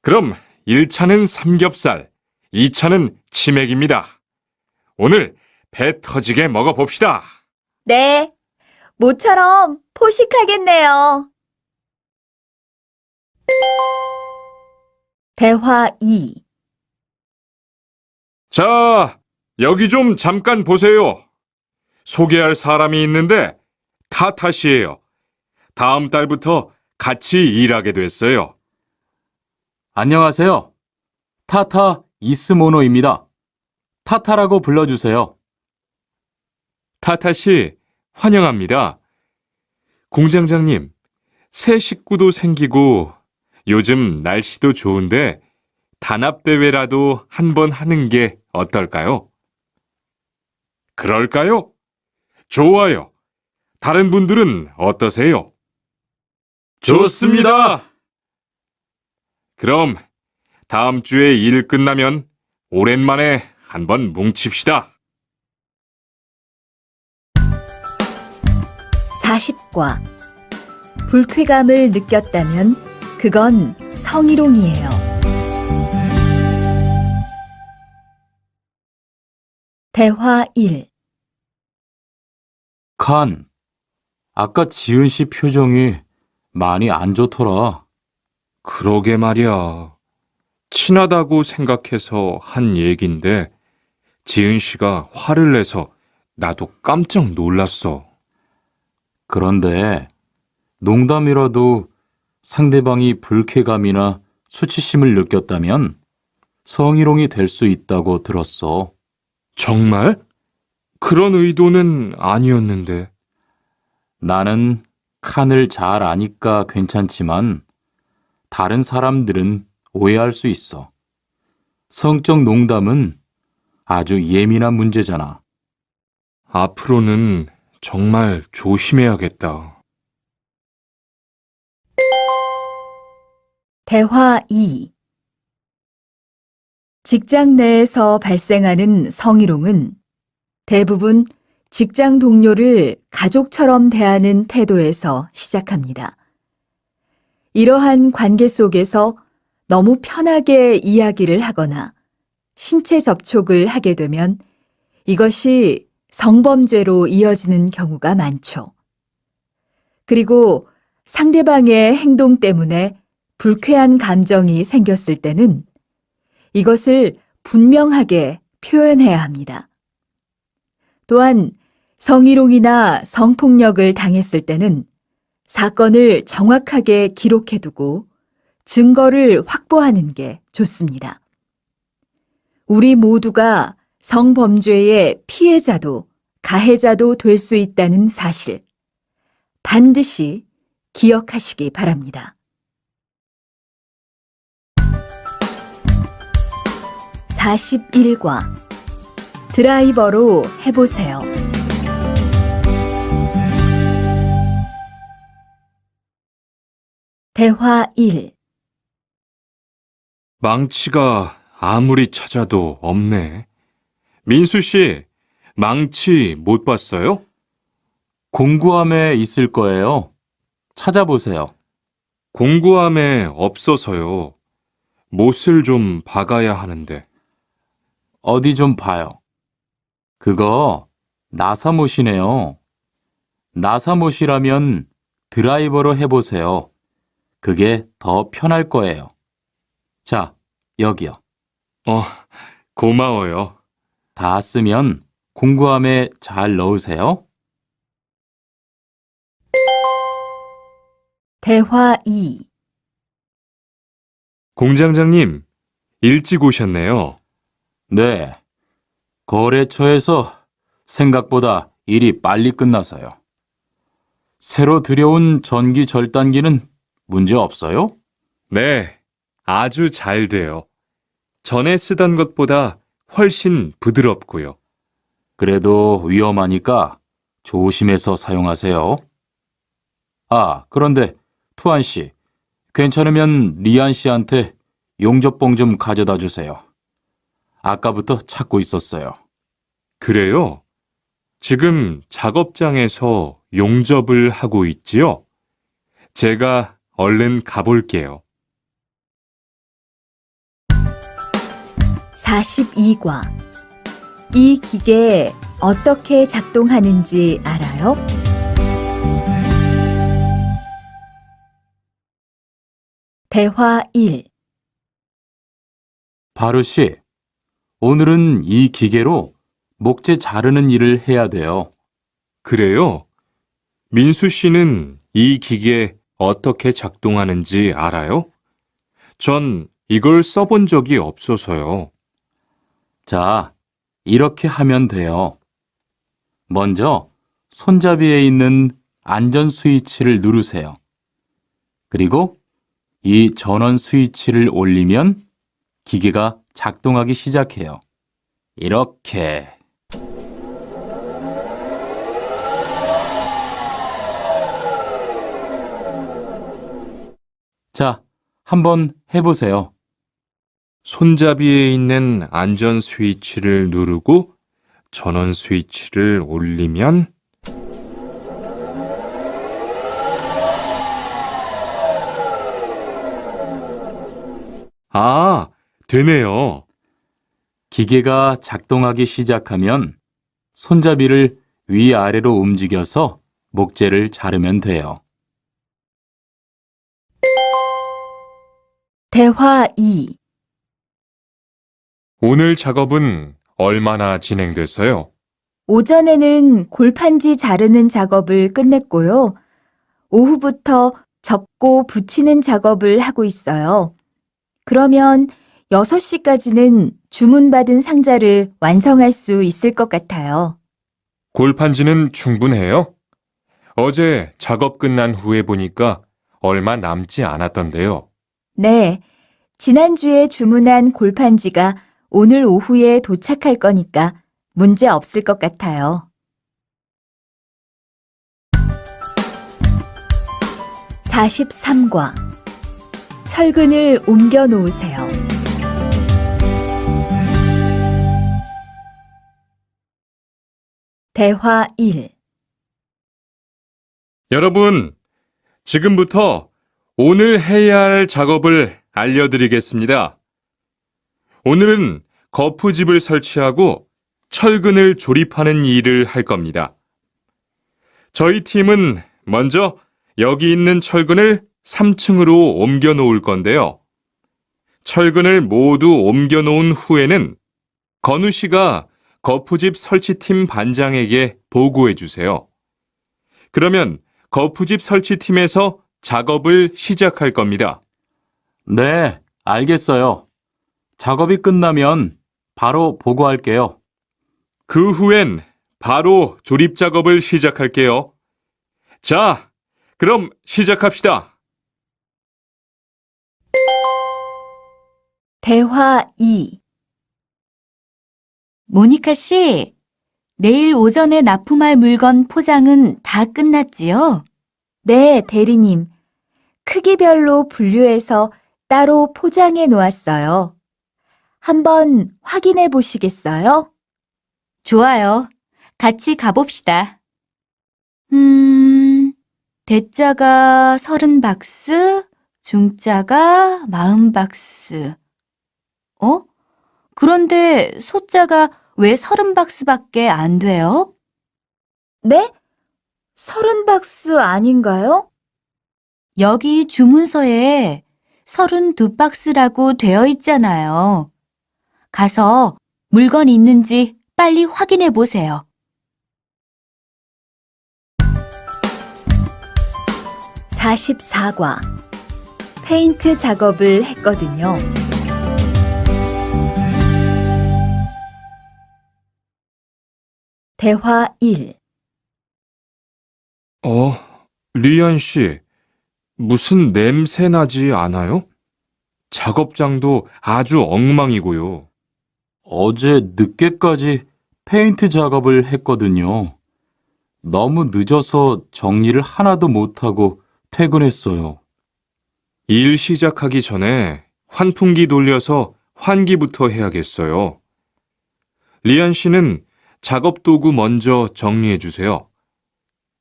그럼 1차는 삼겹살, 2차는 치맥입니다. 오늘 배 터지게 먹어봅시다. 네, 모처럼 포식하겠네요. 대화 2. 자, 여기 좀 잠깐 보세요. 소개할 사람이 있는데 타타씨예요. 다음 달부터 같이 일하게 됐어요. 안녕하세요. 타타 이스모노입니다. 타타라고 불러주세요. 타타씨, 환영합니다. 공장장님, 새 식구도 생기고 요즘 날씨도 좋은데 단합대회라도 한번 하는 게 어떨까요? 그럴까요? 좋아요. 다른 분들은 어떠세요? 좋습니다. 그럼 다음 주에 일 끝나면 오랜만에 한번 뭉칩시다. 40과. 불쾌감을 느꼈다면 그건 성희롱이에요. 대화 1. 칸, 아까 지은 씨 표정이 많이 안 좋더라. 그러게 말이야. 친하다고 생각해서 한 얘긴데 지은 씨가 화를 내서 나도 깜짝 놀랐어. 그런데 농담이라도 상대방이 불쾌감이나 수치심을 느꼈다면 성희롱이 될 수 있다고 들었어. 정말? 그런 의도는 아니었는데. 나는 칸을 잘 아니까 괜찮지만 다른 사람들은 오해할 수 있어. 성적 농담은 아주 예민한 문제잖아. 앞으로는 정말 조심해야겠다. 대화 2. 직장 내에서 발생하는 성희롱은 대부분 직장 동료를 가족처럼 대하는 태도에서 시작합니다. 이러한 관계 속에서 너무 편하게 이야기를 하거나 신체 접촉을 하게 되면 이것이 성범죄로 이어지는 경우가 많죠. 그리고 상대방의 행동 때문에 불쾌한 감정이 생겼을 때는 이것을 분명하게 표현해야 합니다. 또한 성희롱이나 성폭력을 당했을 때는 사건을 정확하게 기록해두고 증거를 확보하는 게 좋습니다. 우리 모두가 성범죄의 피해자도 가해자도 될 수 있다는 사실, 반드시 기억하시기 바랍니다. 41과 드라이버로 해보세요. 대화 1. 망치가 아무리 찾아도 없네. 민수 씨, 망치 못 봤어요? 공구함에 있을 거예요. 찾아보세요. 공구함에 없어서요. 못을 좀 박아야 하는데. 어디 좀 봐요. 그거 나사못이네요. 나사못이라면 드라이버로 해보세요. 그게 더 편할 거예요. 자, 여기요. 고마워요. 다 쓰면 공구함에 잘 넣으세요. 대화 2. 공장장님, 일찍 오셨네요. 네. 거래처에서 생각보다 일이 빨리 끝나서요. 새로 들여온 전기 절단기는 문제 없어요? 네, 아주 잘 돼요. 전에 쓰던 것보다 훨씬 부드럽고요. 그래도 위험하니까 조심해서 사용하세요. 아, 그런데 투안 씨, 괜찮으면 리안 씨한테 용접봉 좀 가져다 주세요. 아까부터 찾고 있었어요. 그래요? 지금 작업장에서 용접을 하고 있지요? 제가 얼른 가볼게요. 42과 이 기계 어떻게 작동하는지 알아요? 대화 1. 바루 씨, 오늘은 이 기계로 목재 자르는 일을 해야 돼요. 그래요? 민수 씨는 이 기계 어떻게 작동하는지 알아요? 전 이걸 써본 적이 없어서요. 자, 이렇게 하면 돼요. 먼저 손잡이에 있는 안전 스위치를 누르세요. 그리고 이 전원 스위치를 올리면 기계가 작동하기 시작해요. 이렇게. 자, 한번 해보세요. 손잡이에 있는 안전 스위치를 누르고 전원 스위치를 올리면 되네요. 기계가 작동하기 시작하면 손잡이를 위아래로 움직여서 목재를 자르면 돼요. 대화 2. 오늘 작업은 얼마나 진행됐어요? 오전에는 골판지 자르는 작업을 끝냈고요. 오후부터 접고 붙이는 작업을 하고 있어요. 그러면 6시까지는 주문받은 상자를 완성할 수 있을 것 같아요. 골판지는 충분해요? 어제 작업 끝난 후에 보니까 얼마 남지 않았던데요. 네, 지난주에 주문한 골판지가 오늘 오후에 도착할 거니까 문제 없을 것 같아요. 43과 철근을 옮겨 놓으세요. 대화 1. 여러분, 지금부터 오늘 해야 할 작업을 알려드리겠습니다. 오늘은 거푸집을 설치하고 철근을 조립하는 일을 할 겁니다. 저희 팀은 먼저 여기 있는 철근을 3층으로 옮겨 놓을 건데요. 철근을 모두 옮겨 놓은 후에는 건우 씨가 거푸집 설치팀 반장에게 보고해 주세요. 그러면 거푸집 설치팀에서 작업을 시작할 겁니다. 네, 알겠어요. 작업이 끝나면 바로 보고할게요. 그 후엔 바로 조립 작업을 시작할게요. 자, 그럼 시작합시다. 대화 2. 모니카 씨, 내일 오전에 납품할 물건 포장은 다 끝났지요? 네, 대리님. 크기별로 분류해서 따로 포장해 놓았어요. 한번 확인해 보시겠어요? 좋아요. 같이 가봅시다. 대자가 30박스, 중자가 40박스. 그런데 소자가 왜 30박스밖에 안 돼요? 네? 30박스 아닌가요? 여기 주문서에 32박스라고 되어 있잖아요. 가서 물건 있는지 빨리 확인해 보세요. 44과 페인트 작업을 했거든요. 대화 1. 리안 씨, 무슨 냄새 나지 않아요? 작업장도 아주 엉망이고요. 어제 늦게까지 페인트 작업을 했거든요. 너무 늦어서 정리를 하나도 못하고 퇴근했어요. 일 시작하기 전에 환풍기 돌려서 환기부터 해야겠어요. 리안 씨는 작업 도구 먼저 정리해 주세요.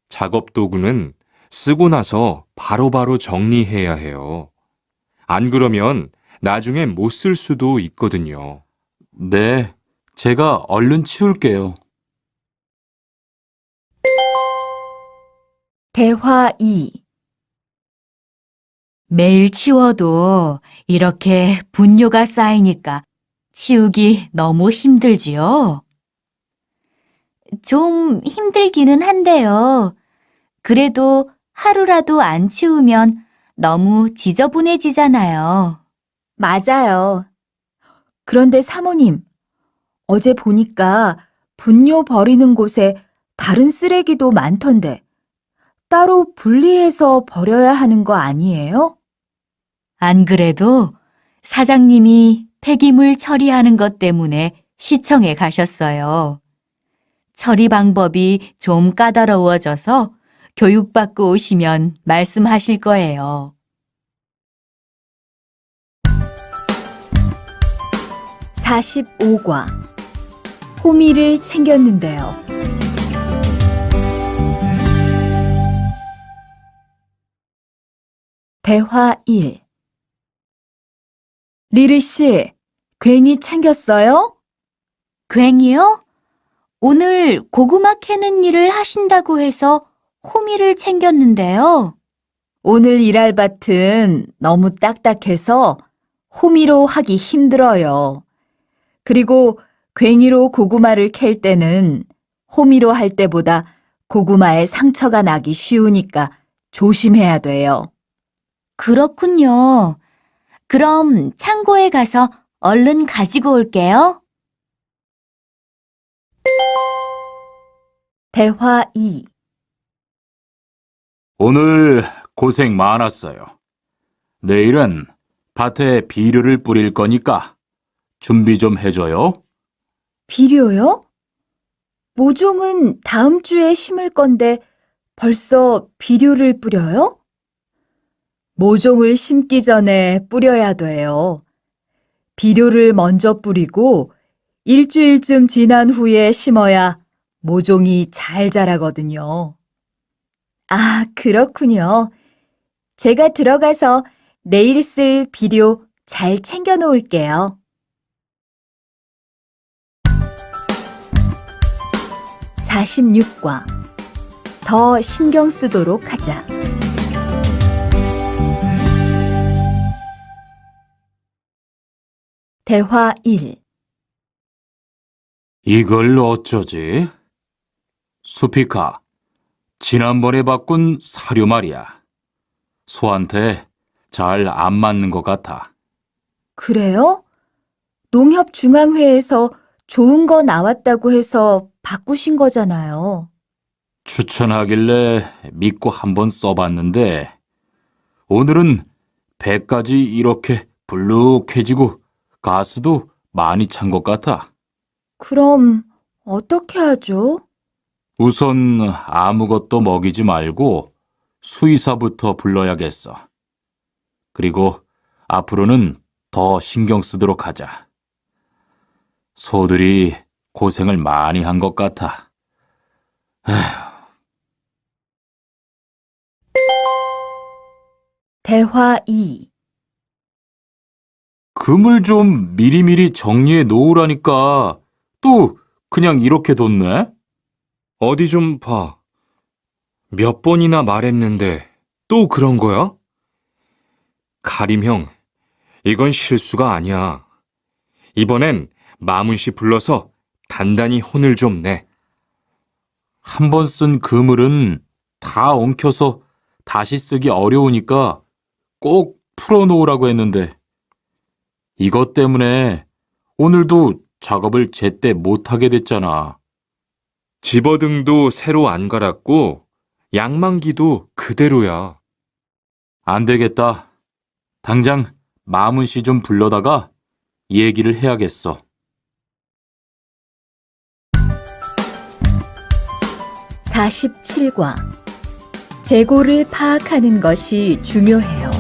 작업 도구는 쓰고 나서 바로바로 정리해야 해요. 안 그러면 나중에 못 쓸 수도 있거든요. 네, 제가 얼른 치울게요. 대화 2. 매일 치워도 이렇게 분뇨가 쌓이니까 치우기 너무 힘들지요? 좀 힘들기는 한데요. 그래도 하루라도 안 치우면 너무 지저분해지잖아요. 맞아요. 그런데 사모님, 어제 보니까 분뇨 버리는 곳에 다른 쓰레기도 많던데 따로 분리해서 버려야 하는 거 아니에요? 안 그래도 사장님이 폐기물 처리하는 것 때문에 시청에 가셨어요. 처리 방법이 좀 까다로워져서 교육받고 오시면 말씀하실 거예요. 45과 호미를 챙겼는데요. 대화 1. 리르 씨, 괭이 챙겼어요? 괭이요? 오늘 고구마 캐는 일을 하신다고 해서 호미를 챙겼는데요. 오늘 일할 밭은 너무 딱딱해서 호미로 하기 힘들어요. 그리고 괭이로 고구마를 캘 때는 호미로 할 때보다 고구마에 상처가 나기 쉬우니까 조심해야 돼요. 그렇군요. 그럼 창고에 가서 얼른 가지고 올게요. 대화 2. 오늘 고생 많았어요. 내일은 밭에 비료를 뿌릴 거니까 준비 좀 해줘요. 비료요? 모종은 다음 주에 심을 건데 벌써 비료를 뿌려요? 모종을 심기 전에 뿌려야 돼요. 비료를 먼저 뿌리고 일주일쯤 지난 후에 심어야 모종이 잘 자라거든요. 아, 그렇군요. 제가 들어가서 내일 쓸 비료 잘 챙겨 놓을게요. 46과 더 신경 쓰도록 하자. 대화 1. 이걸 어쩌지? 수피카, 지난번에 바꾼 사료 말이야. 소한테 잘 안 맞는 것 같아. 그래요? 농협중앙회에서 좋은 거 나왔다고 해서 바꾸신 거잖아요. 추천하길래 믿고 한번 써봤는데 오늘은 배까지 이렇게 불룩해지고 가스도 많이 찬 것 같아. 그럼 어떻게 하죠? 우선 아무것도 먹이지 말고 수의사부터 불러야겠어. 그리고 앞으로는 더 신경 쓰도록 하자. 소들이 고생을 많이 한 것 같아. 대화 2. 금을 좀 미리미리 정리해 놓으라니까 또 그냥 이렇게 뒀네? 어디 좀 봐. 몇 번이나 말했는데 또 그런 거야? 가림 형, 이건 실수가 아니야. 이번엔 마문 씨 불러서 단단히 혼을 좀 내. 한 번 쓴 그물은 다 엉켜서 다시 쓰기 어려우니까 꼭 풀어놓으라고 했는데 이것 때문에 오늘도 작업을 제때 못하게 됐잖아. 집어등도 새로 안 갈았고 양만기도 그대로야. 안 되겠다. 당장 마문 씨 좀 불러다가 얘기를 해야겠어. 47과 재고를 파악하는 것이 중요해요.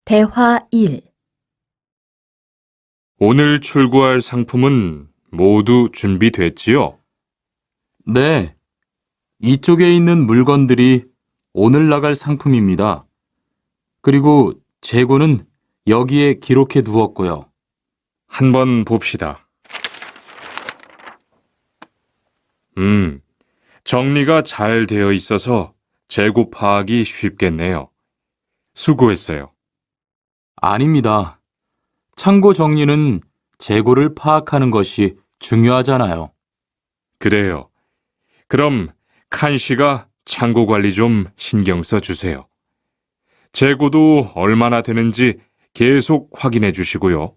대화 1. 오늘 출고할 상품은 모두 준비됐지요? 네. 이쪽에 있는 물건들이 오늘 나갈 상품입니다. 그리고 재고는 여기에 기록해 두었고요. 한번 봅시다. 정리가 잘 되어 있어서 재고 파악이 쉽겠네요. 수고했어요. 아닙니다. 창고 정리는 재고를 파악하는 것이 중요하잖아요. 그래요. 그럼 칸 씨가 창고 관리 좀 신경 써 주세요. 재고도 얼마나 되는지 계속 확인해 주시고요.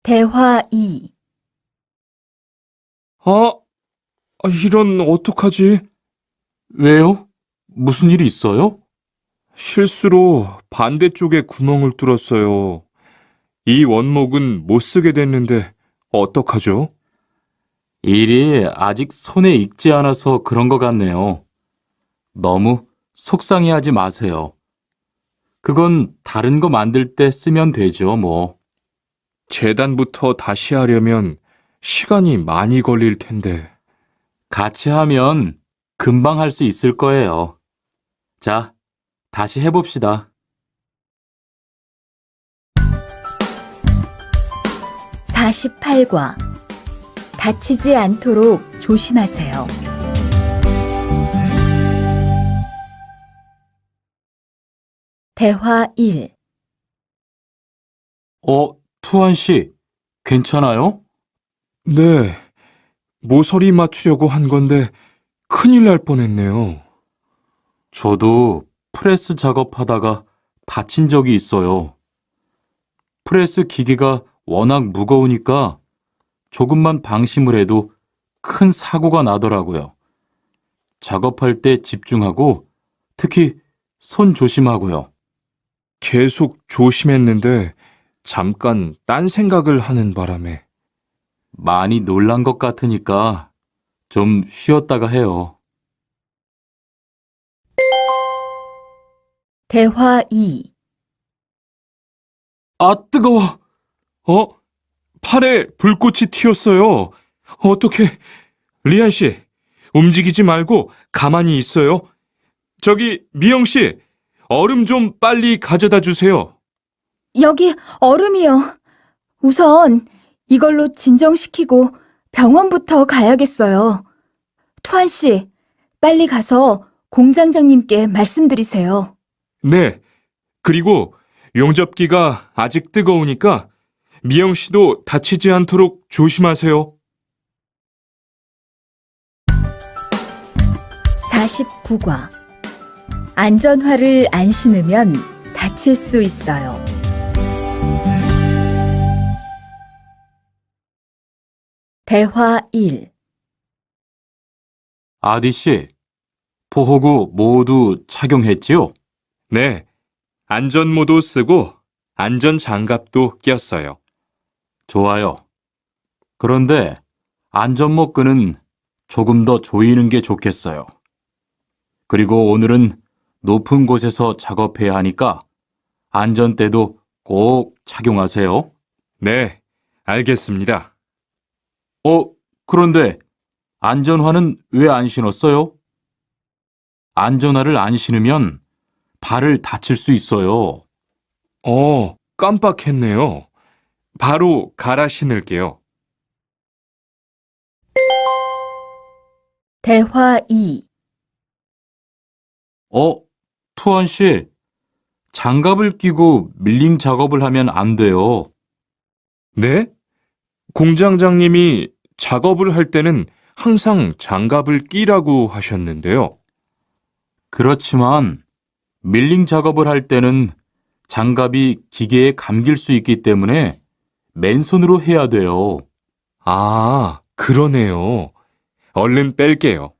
대화 2. 이런 어떡하지? 왜요? 무슨 일이 있어요? 실수로 반대쪽에 구멍을 뚫었어요. 이 원목은 못 쓰게 됐는데 어떡하죠? 일이 아직 손에 익지 않아서 그런 것 같네요. 너무 속상해하지 마세요. 그건 다른 거 만들 때 쓰면 되죠, 뭐. 재단부터 다시 하려면 시간이 많이 걸릴 텐데. 같이 하면 금방 할 수 있을 거예요. 자, 다시 해봅시다. 48과 다치지 않도록 조심하세요. 대화 1. 투한 씨, 괜찮아요? 네, 모서리 맞추려고 한 건데 큰일 날 뻔했네요. 저도 프레스 작업하다가 다친 적이 있어요. 프레스 기계가 워낙 무거우니까 조금만 방심을 해도 큰 사고가 나더라고요. 작업할 때 집중하고 특히 손 조심하고요. 계속 조심했는데 잠깐 딴 생각을 하는 바람에. 많이 놀란 것 같으니까 좀 쉬었다가 해요. 대화 2. 아, 뜨거워! 팔에 불꽃이 튀었어요. 어떻게 리안 씨, 움직이지 말고 가만히 있어요. 저기, 미영 씨, 얼음 좀 빨리 가져다 주세요. 여기 얼음이요. 우선 이걸로 진정시키고 병원부터 가야겠어요. 투한 씨, 빨리 가서 공장장님께 말씀드리세요. 네, 그리고 용접기가 아직 뜨거우니까 미영 씨도 다치지 않도록 조심하세요. 49과. 안전화를 안 신으면 다칠 수 있어요. 대화 1. 아디 씨, 보호구 모두 착용했지요? 네, 안전모도 쓰고 안전장갑도 꼈어요. 좋아요. 그런데 안전모 끈은 조금 더 조이는 게 좋겠어요. 그리고 오늘은 높은 곳에서 작업해야 하니까 안전대도 꼭 착용하세요. 네, 알겠습니다. 그런데 안전화는 왜 안 신었어요? 안전화를 안 신으면 발을 다칠 수 있어요. 깜빡했네요. 바로 갈아 신을게요. 대화 2. 투원 씨, 장갑을 끼고 밀링 작업을 하면 안 돼요. 네? 공장장님이 작업을 할 때는 항상 장갑을 끼라고 하셨는데요. 그렇지만 밀링 작업을 할 때는 장갑이 기계에 감길 수 있기 때문에 맨손으로 해야 돼요. 아, 그러네요. 얼른 뺄게요.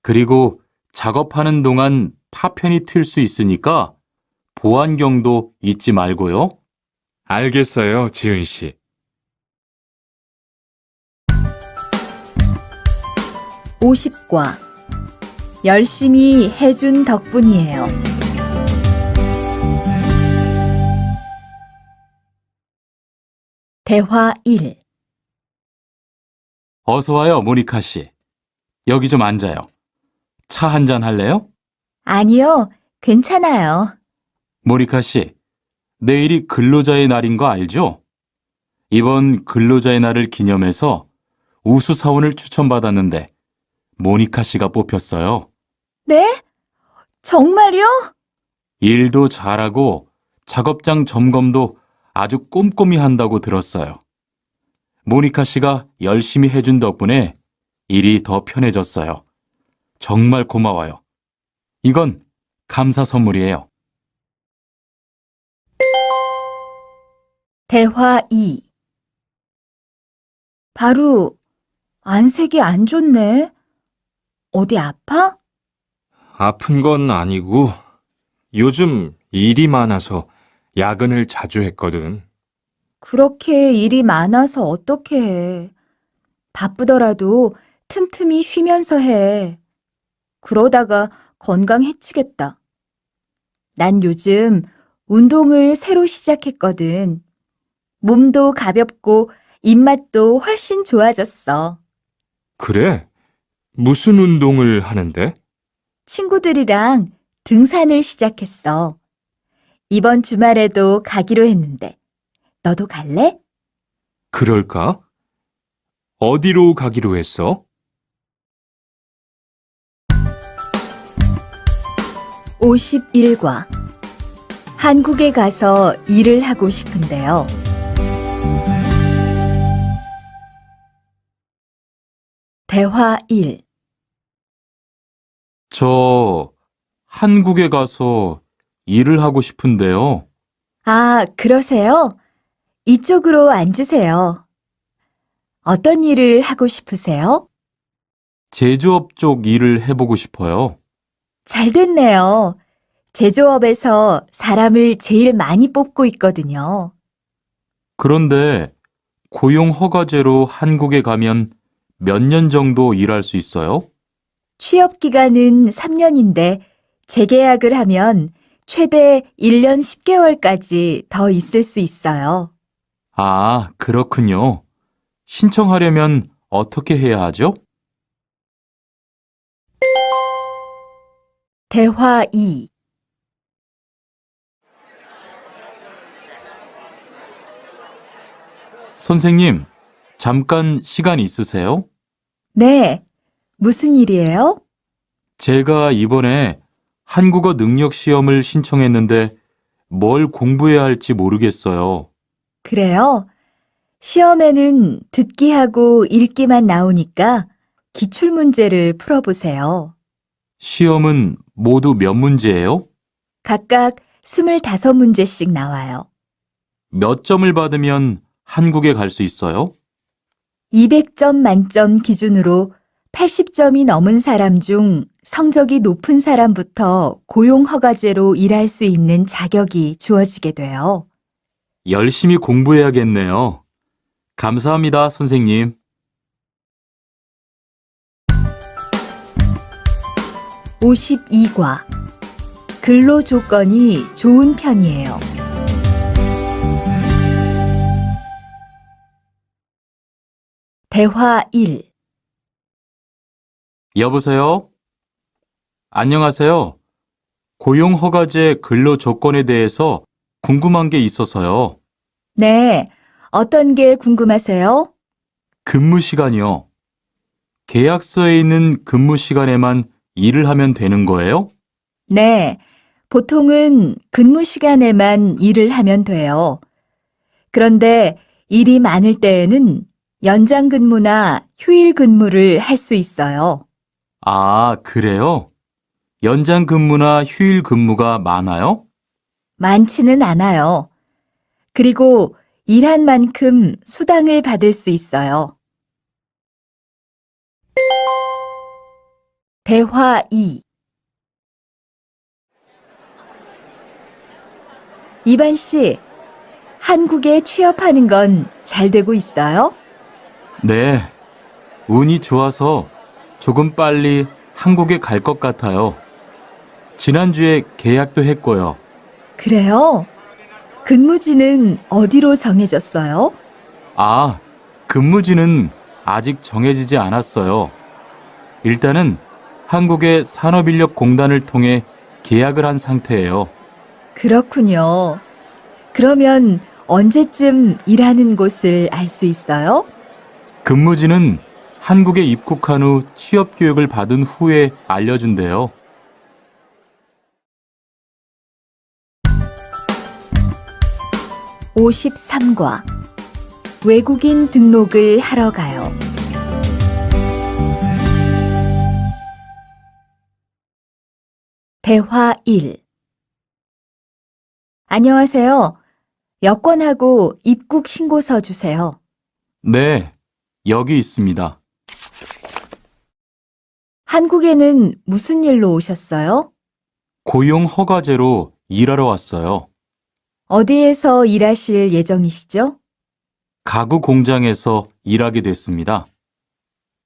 그리고 작업하는 동안 파편이 튈 수 있으니까 보안경도 잊지 말고요. 알겠어요, 지은 씨. 50과. 열심히 해준 덕분이에요. 대화 1. 어서 와요, 모니카 씨. 여기 좀 앉아요. 차 한잔 할래요? 아니요, 괜찮아요. 모니카 씨, 내일이 근로자의 날인 거 알죠? 이번 근로자의 날을 기념해서 우수사원을 추천받았는데 모니카 씨가 뽑혔어요. 네? 정말요? 일도 잘하고 작업장 점검도 아주 꼼꼼히 한다고 들었어요. 모니카 씨가 열심히 해준 덕분에 일이 더 편해졌어요. 정말 고마워요. 이건 감사 선물이에요. 대화 2. 바로 안색이 안 좋네. 어디 아파? 아픈 건 아니고 요즘 일이 많아서 야근을 자주 했거든. 그렇게 일이 많아서 어떻게 해. 바쁘더라도 틈틈이 쉬면서 해. 그러다가 건강 해치겠다. 난 요즘 운동을 새로 시작했거든. 몸도 가볍고 입맛도 훨씬 좋아졌어. 그래? 무슨 운동을 하는데? 친구들이랑 등산을 시작했어. 이번 주말에도 가기로 했는데, 너도 갈래? 그럴까? 어디로 가기로 했어? 51과. 한국에 가서 일을 하고 싶은데요. 대화 1. 저 한국에 가서 일을 하고 싶은데요. 아, 그러세요? 이쪽으로 앉으세요. 어떤 일을 하고 싶으세요? 제조업 쪽 일을 해보고 싶어요. 잘 됐네요. 제조업에서 사람을 제일 많이 뽑고 있거든요. 그런데 고용 허가제로 한국에 가면 몇 년 정도 일할 수 있어요? 취업 기간은 3년인데 재계약을 하면 최대 1년 10개월까지 더 있을 수 있어요. 아, 그렇군요. 신청하려면 어떻게 해야 하죠? 대화 2. 선생님, 잠깐 시간 있으세요? 네. 무슨 일이에요? 제가 이번에 한국어 능력 시험을 신청했는데 뭘 공부해야 할지 모르겠어요. 그래요? 시험에는 듣기하고 읽기만 나오니까 기출문제를 풀어보세요. 시험은 모두 몇 문제예요? 각각 25문제씩 나와요. 몇 점을 받으면 한국에 갈 수 있어요? 200점 만점 기준으로 80점이 넘은 사람 중 성적이 높은 사람부터 고용허가제로 일할 수 있는 자격이 주어지게 돼요. 열심히 공부해야겠네요. 감사합니다, 선생님. 52과. 근로 조건이 좋은 편이에요. 대화 1. 여보세요? 안녕하세요. 고용허가제 근로 조건에 대해서 궁금한 게 있어서요. 네. 어떤 게 궁금하세요? 근무 시간이요. 계약서에 있는 근무 시간에만 일을 하면 되는 거예요? 네. 보통은 근무 시간에만 일을 하면 돼요. 그런데 일이 많을 때에는 연장 근무나 휴일 근무를 할 수 있어요. 아, 그래요? 연장 근무나 휴일 근무가 많아요? 많지는 않아요. 그리고 일한 만큼 수당을 받을 수 있어요. 대화 2. 이반 씨, 한국에 취업하는 건 잘 되고 있어요? 네. 운이 좋아서 조금 빨리 한국에 갈 것 같아요. 지난주에 계약도 했고요. 그래요? 근무지는 어디로 정해졌어요? 아, 근무지는 아직 정해지지 않았어요. 일단은 한국의 산업인력공단을 통해 계약을 한 상태예요. 그렇군요. 그러면 언제쯤 일하는 곳을 알 수 있어요? 근무지는 한국에 입국한 후 취업 교육을 받은 후에 알려준대요. 53과. 외국인 등록을 하러 가요. 대화 1. 안녕하세요. 여권하고 입국 신고서 주세요. 네, 여기 있습니다. 한국에는 무슨 일로 오셨어요? 고용 허가제로 일하러 왔어요. 어디에서 일하실 예정이시죠? 가구 공장에서 일하게 됐습니다.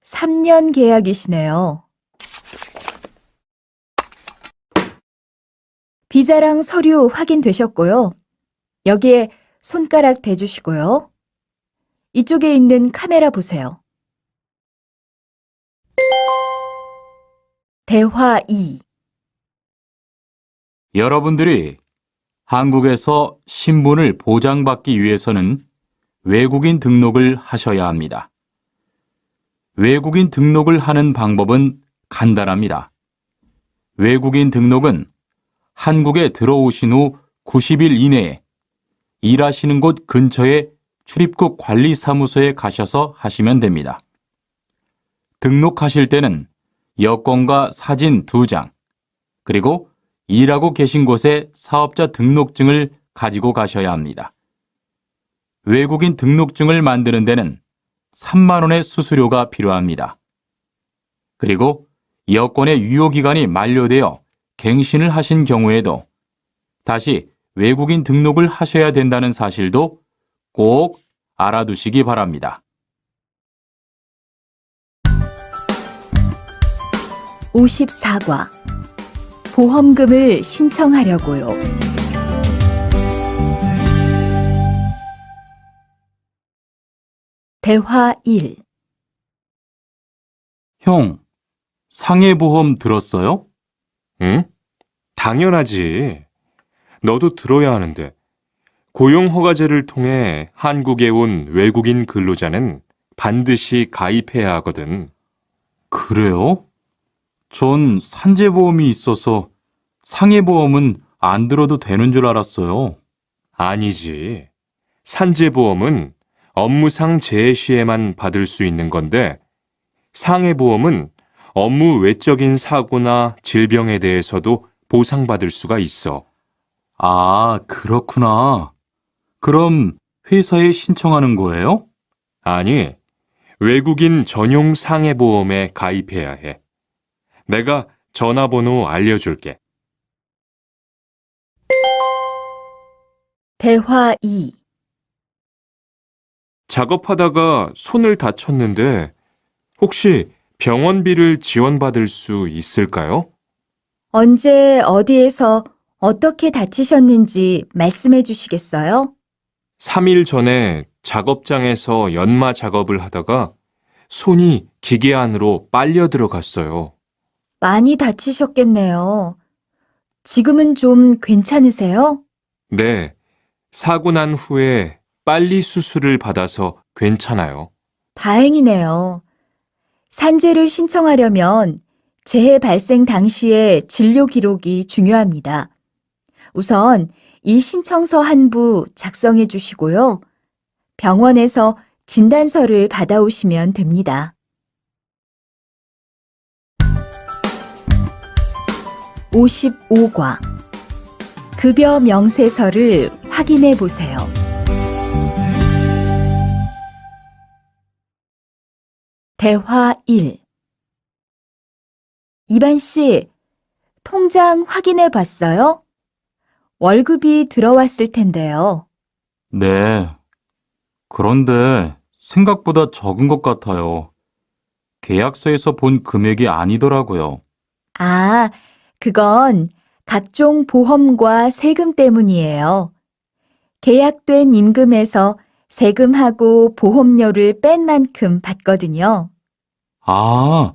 3년 계약이시네요. 비자랑 서류 확인되셨고요. 여기에 손가락 대주시고요. 이쪽에 있는 카메라 보세요. 대화 2. 여러분들이 한국에서 신분을 보장받기 위해서는 외국인 등록을 하셔야 합니다. 외국인 등록을 하는 방법은 간단합니다. 외국인 등록은 한국에 들어오신 후 90일 이내에 일하시는 곳 근처의 출입국 관리사무소에 가셔서 하시면 됩니다. 등록하실 때는 여권과 사진 2장, 그리고 일하고 계신 곳의 사업자 등록증을 가지고 가셔야 합니다. 외국인 등록증을 만드는 데는 3만 원의 수수료가 필요합니다. 그리고 여권의 유효기간이 만료되어 갱신을 하신 경우에도 다시 외국인 등록을 하셔야 된다는 사실도 꼭 알아두시기 바랍니다. 54과. 보험금을 신청하려고요. 대화 1. 형, 상해보험 들었어요? 응? 당연하지. 너도 들어야 하는데. 고용허가제를 통해 한국에 온 외국인 근로자는 반드시 가입해야 하거든. 그래요? 전 산재보험이 있어서 상해보험은 안 들어도 되는 줄 알았어요. 아니지. 산재보험은 업무상 재해 시에만 받을 수 있는 건데, 상해보험은 업무 외적인 사고나 질병에 대해서도 보상받을 수가 있어. 아, 그렇구나. 그럼 회사에 신청하는 거예요? 아니, 외국인 전용 상해보험에 가입해야 해. 내가 전화번호 알려줄게. 대화 2. 작업하다가 손을 다쳤는데 혹시 병원비를 지원받을 수 있을까요? 언제 어디에서 어떻게 다치셨는지 말씀해 주시겠어요? 3일 전에 작업장에서 연마 작업을 하다가 손이 기계 안으로 빨려 들어갔어요. 많이 다치셨겠네요. 지금은 좀 괜찮으세요? 네, 사고 난 후에 빨리 수술을 받아서 괜찮아요. 다행이네요. 산재를 신청하려면 재해 발생 당시의 진료 기록이 중요합니다. 우선 이 신청서 한 부 작성해 주시고요. 병원에서 진단서를 받아오시면 됩니다. 55과 급여 명세서를 확인해 보세요. 대화 1. 이반 씨, 통장 확인해 봤어요? 월급이 들어왔을 텐데요. 네. 그런데 생각보다 적은 것 같아요. 계약서에서 본 금액이 아니더라고요. 아, 그건 각종 보험과 세금 때문이에요. 계약된 임금에서 세금하고 보험료를 뺀 만큼 받거든요. 아,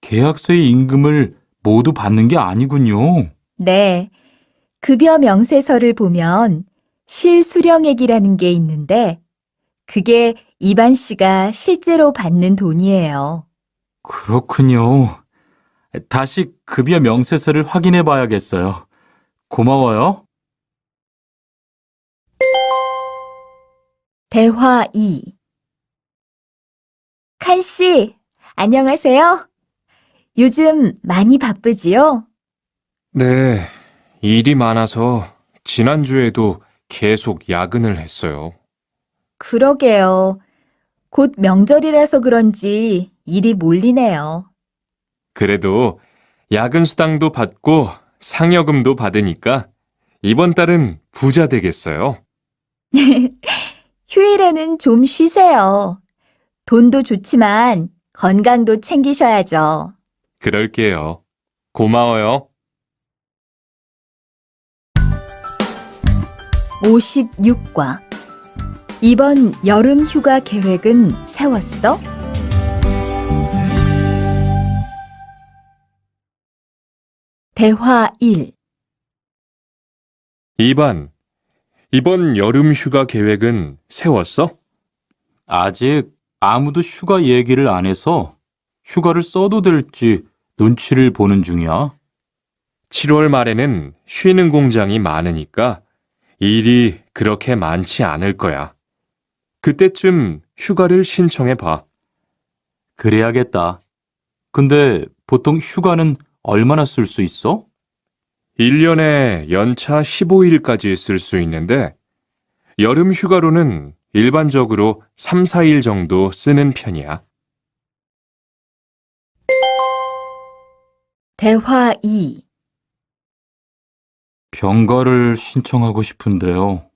계약서의 임금을 모두 받는 게 아니군요. 네. 급여 명세서를 보면 실수령액이라는 게 있는데 그게 이반 씨가 실제로 받는 돈이에요. 그렇군요. 다시 급여 명세서를 확인해 봐야겠어요. 고마워요. 대화 2. 칸 씨, 안녕하세요. 요즘 많이 바쁘지요? 네, 일이 많아서 지난주에도 계속 야근을 했어요. 그러게요. 곧 명절이라서 그런지 일이 몰리네요. 그래도 야근 수당도 받고 상여금도 받으니까 이번 달은 부자 되겠어요. 휴일에는 좀 쉬세요. 돈도 좋지만 건강도 챙기셔야죠. 그럴게요. 고마워요. 56과 이번 여름 휴가 계획은 세웠어? 대화 1. 이반, 이번 여름 휴가 계획은 세웠어? 아직 아무도 휴가 얘기를 안 해서 휴가를 써도 될지 눈치를 보는 중이야. 7월 말에는 쉬는 공장이 많으니까 일이 그렇게 많지 않을 거야. 그때쯤 휴가를 신청해 봐. 그래야겠다. 근데 보통 휴가는 얼마나 쓸 수 있어? 1년에 연차 15일까지 쓸 수 있는데 여름 휴가로는 일반적으로 3, 4일 정도 쓰는 편이야. 대화 2. 병가를 신청하고 싶은데요.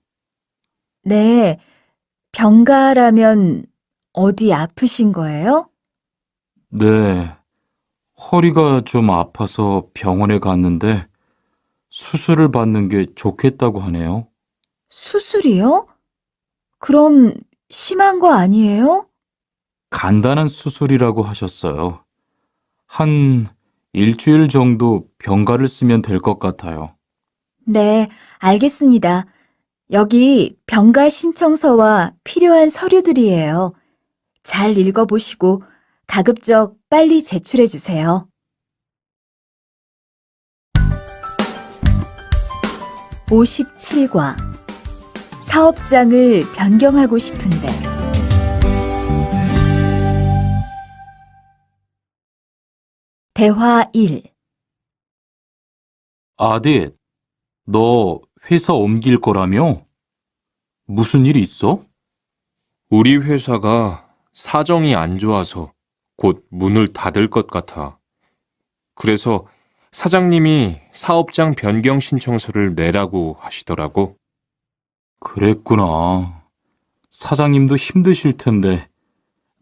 네, 병가라면 어디 아프신 거예요? 네, 허리가 좀 아파서 병원에 갔는데 수술을 받는 게 좋겠다고 하네요. 수술이요? 그럼 심한 거 아니에요? 간단한 수술이라고 하셨어요. 한 일주일 정도 병가를 쓰면 될 것 같아요. 네, 알겠습니다. 여기 병가 신청서와 필요한 서류들이에요. 잘 읽어보시고 가급적 빨리 제출해 주세요. 57과 사업장을 변경하고 싶은데 대화 1. 아딧, 너 회사 옮길 거라며? 무슨 일 있어? 우리 회사가 사정이 안 좋아서 곧 문을 닫을 것 같아. 그래서 사장님이 사업장 변경 신청서를 내라고 하시더라고. 그랬구나. 사장님도 힘드실 텐데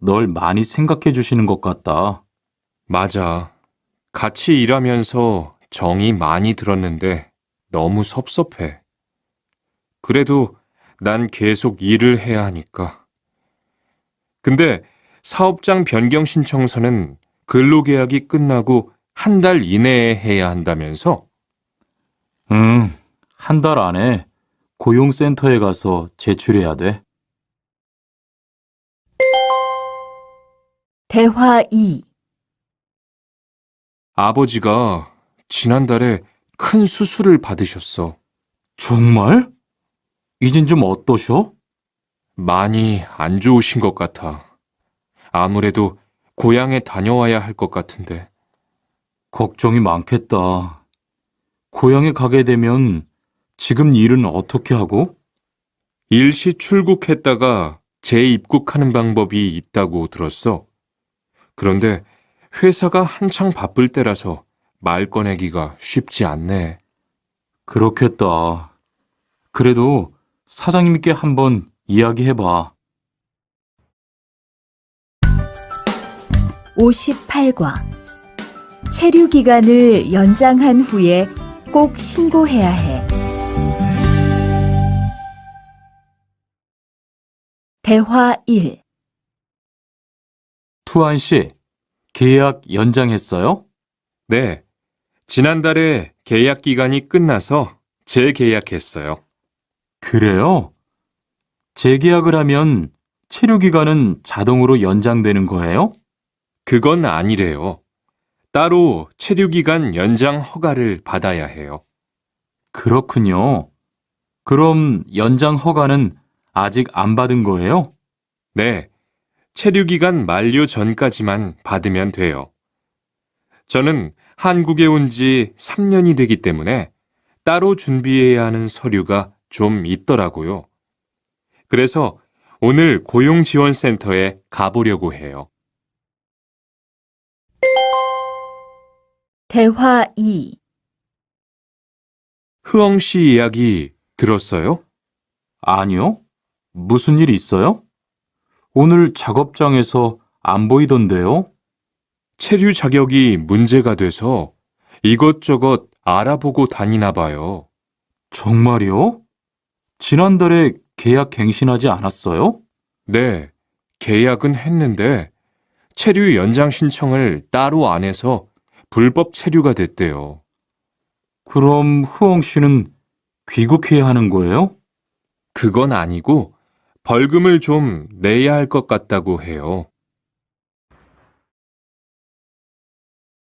널 많이 생각해 주시는 것 같다. 맞아. 같이 일하면서 정이 많이 들었는데 너무 섭섭해. 그래도 난 계속 일을 해야 하니까. 근데 사업장 변경 신청서는 근로계약이 끝나고 한 달 이내에 해야 한다면서? 응, 한 달 안에 고용센터에 가서 제출해야 돼. 대화 2. 아버지가 지난달에 큰 수술을 받으셨어. 정말? 이젠 좀 어떠셔? 많이 안 좋으신 것 같아. 아무래도 고향에 다녀와야 할 것 같은데. 걱정이 많겠다. 고향에 가게 되면 지금 일은 어떻게 하고? 일시 출국했다가 재입국하는 방법이 있다고 들었어. 그런데 회사가 한창 바쁠 때라서 말 꺼내기가 쉽지 않네. 그렇겠다. 그래도 사장님께 한번 이야기해봐. 58과 체류 기간을 연장한 후에 꼭 신고해야 해. 대화 1. 투안 씨, 계약 연장했어요? 네, 지난달에 계약 기간이 끝나서 재계약했어요. 그래요? 재계약을 하면 체류 기간은 자동으로 연장되는 거예요? 그건 아니래요. 따로 체류기간 연장 허가를 받아야 해요. 그렇군요. 그럼 연장 허가는 아직 안 받은 거예요? 네, 체류기간 만료 전까지만 받으면 돼요. 저는 한국에 온 지 3년이 되기 때문에 따로 준비해야 하는 서류가 좀 있더라고요. 그래서 오늘 고용지원센터에 가보려고 해요. 대화 2. 흐엉 씨 이야기 들었어요? 아니요. 무슨 일 있어요? 오늘 작업장에서 안 보이던데요? 체류 자격이 문제가 돼서 이것저것 알아보고 다니나 봐요. 정말이요? 지난달에 계약 갱신하지 않았어요? 네, 계약은 했는데 체류 연장 신청을 따로 안 해서 불법 체류가 됐대요. 그럼 흐엉 씨는 귀국해야 하는 거예요? 그건 아니고 벌금을 좀 내야 할 것 같다고 해요.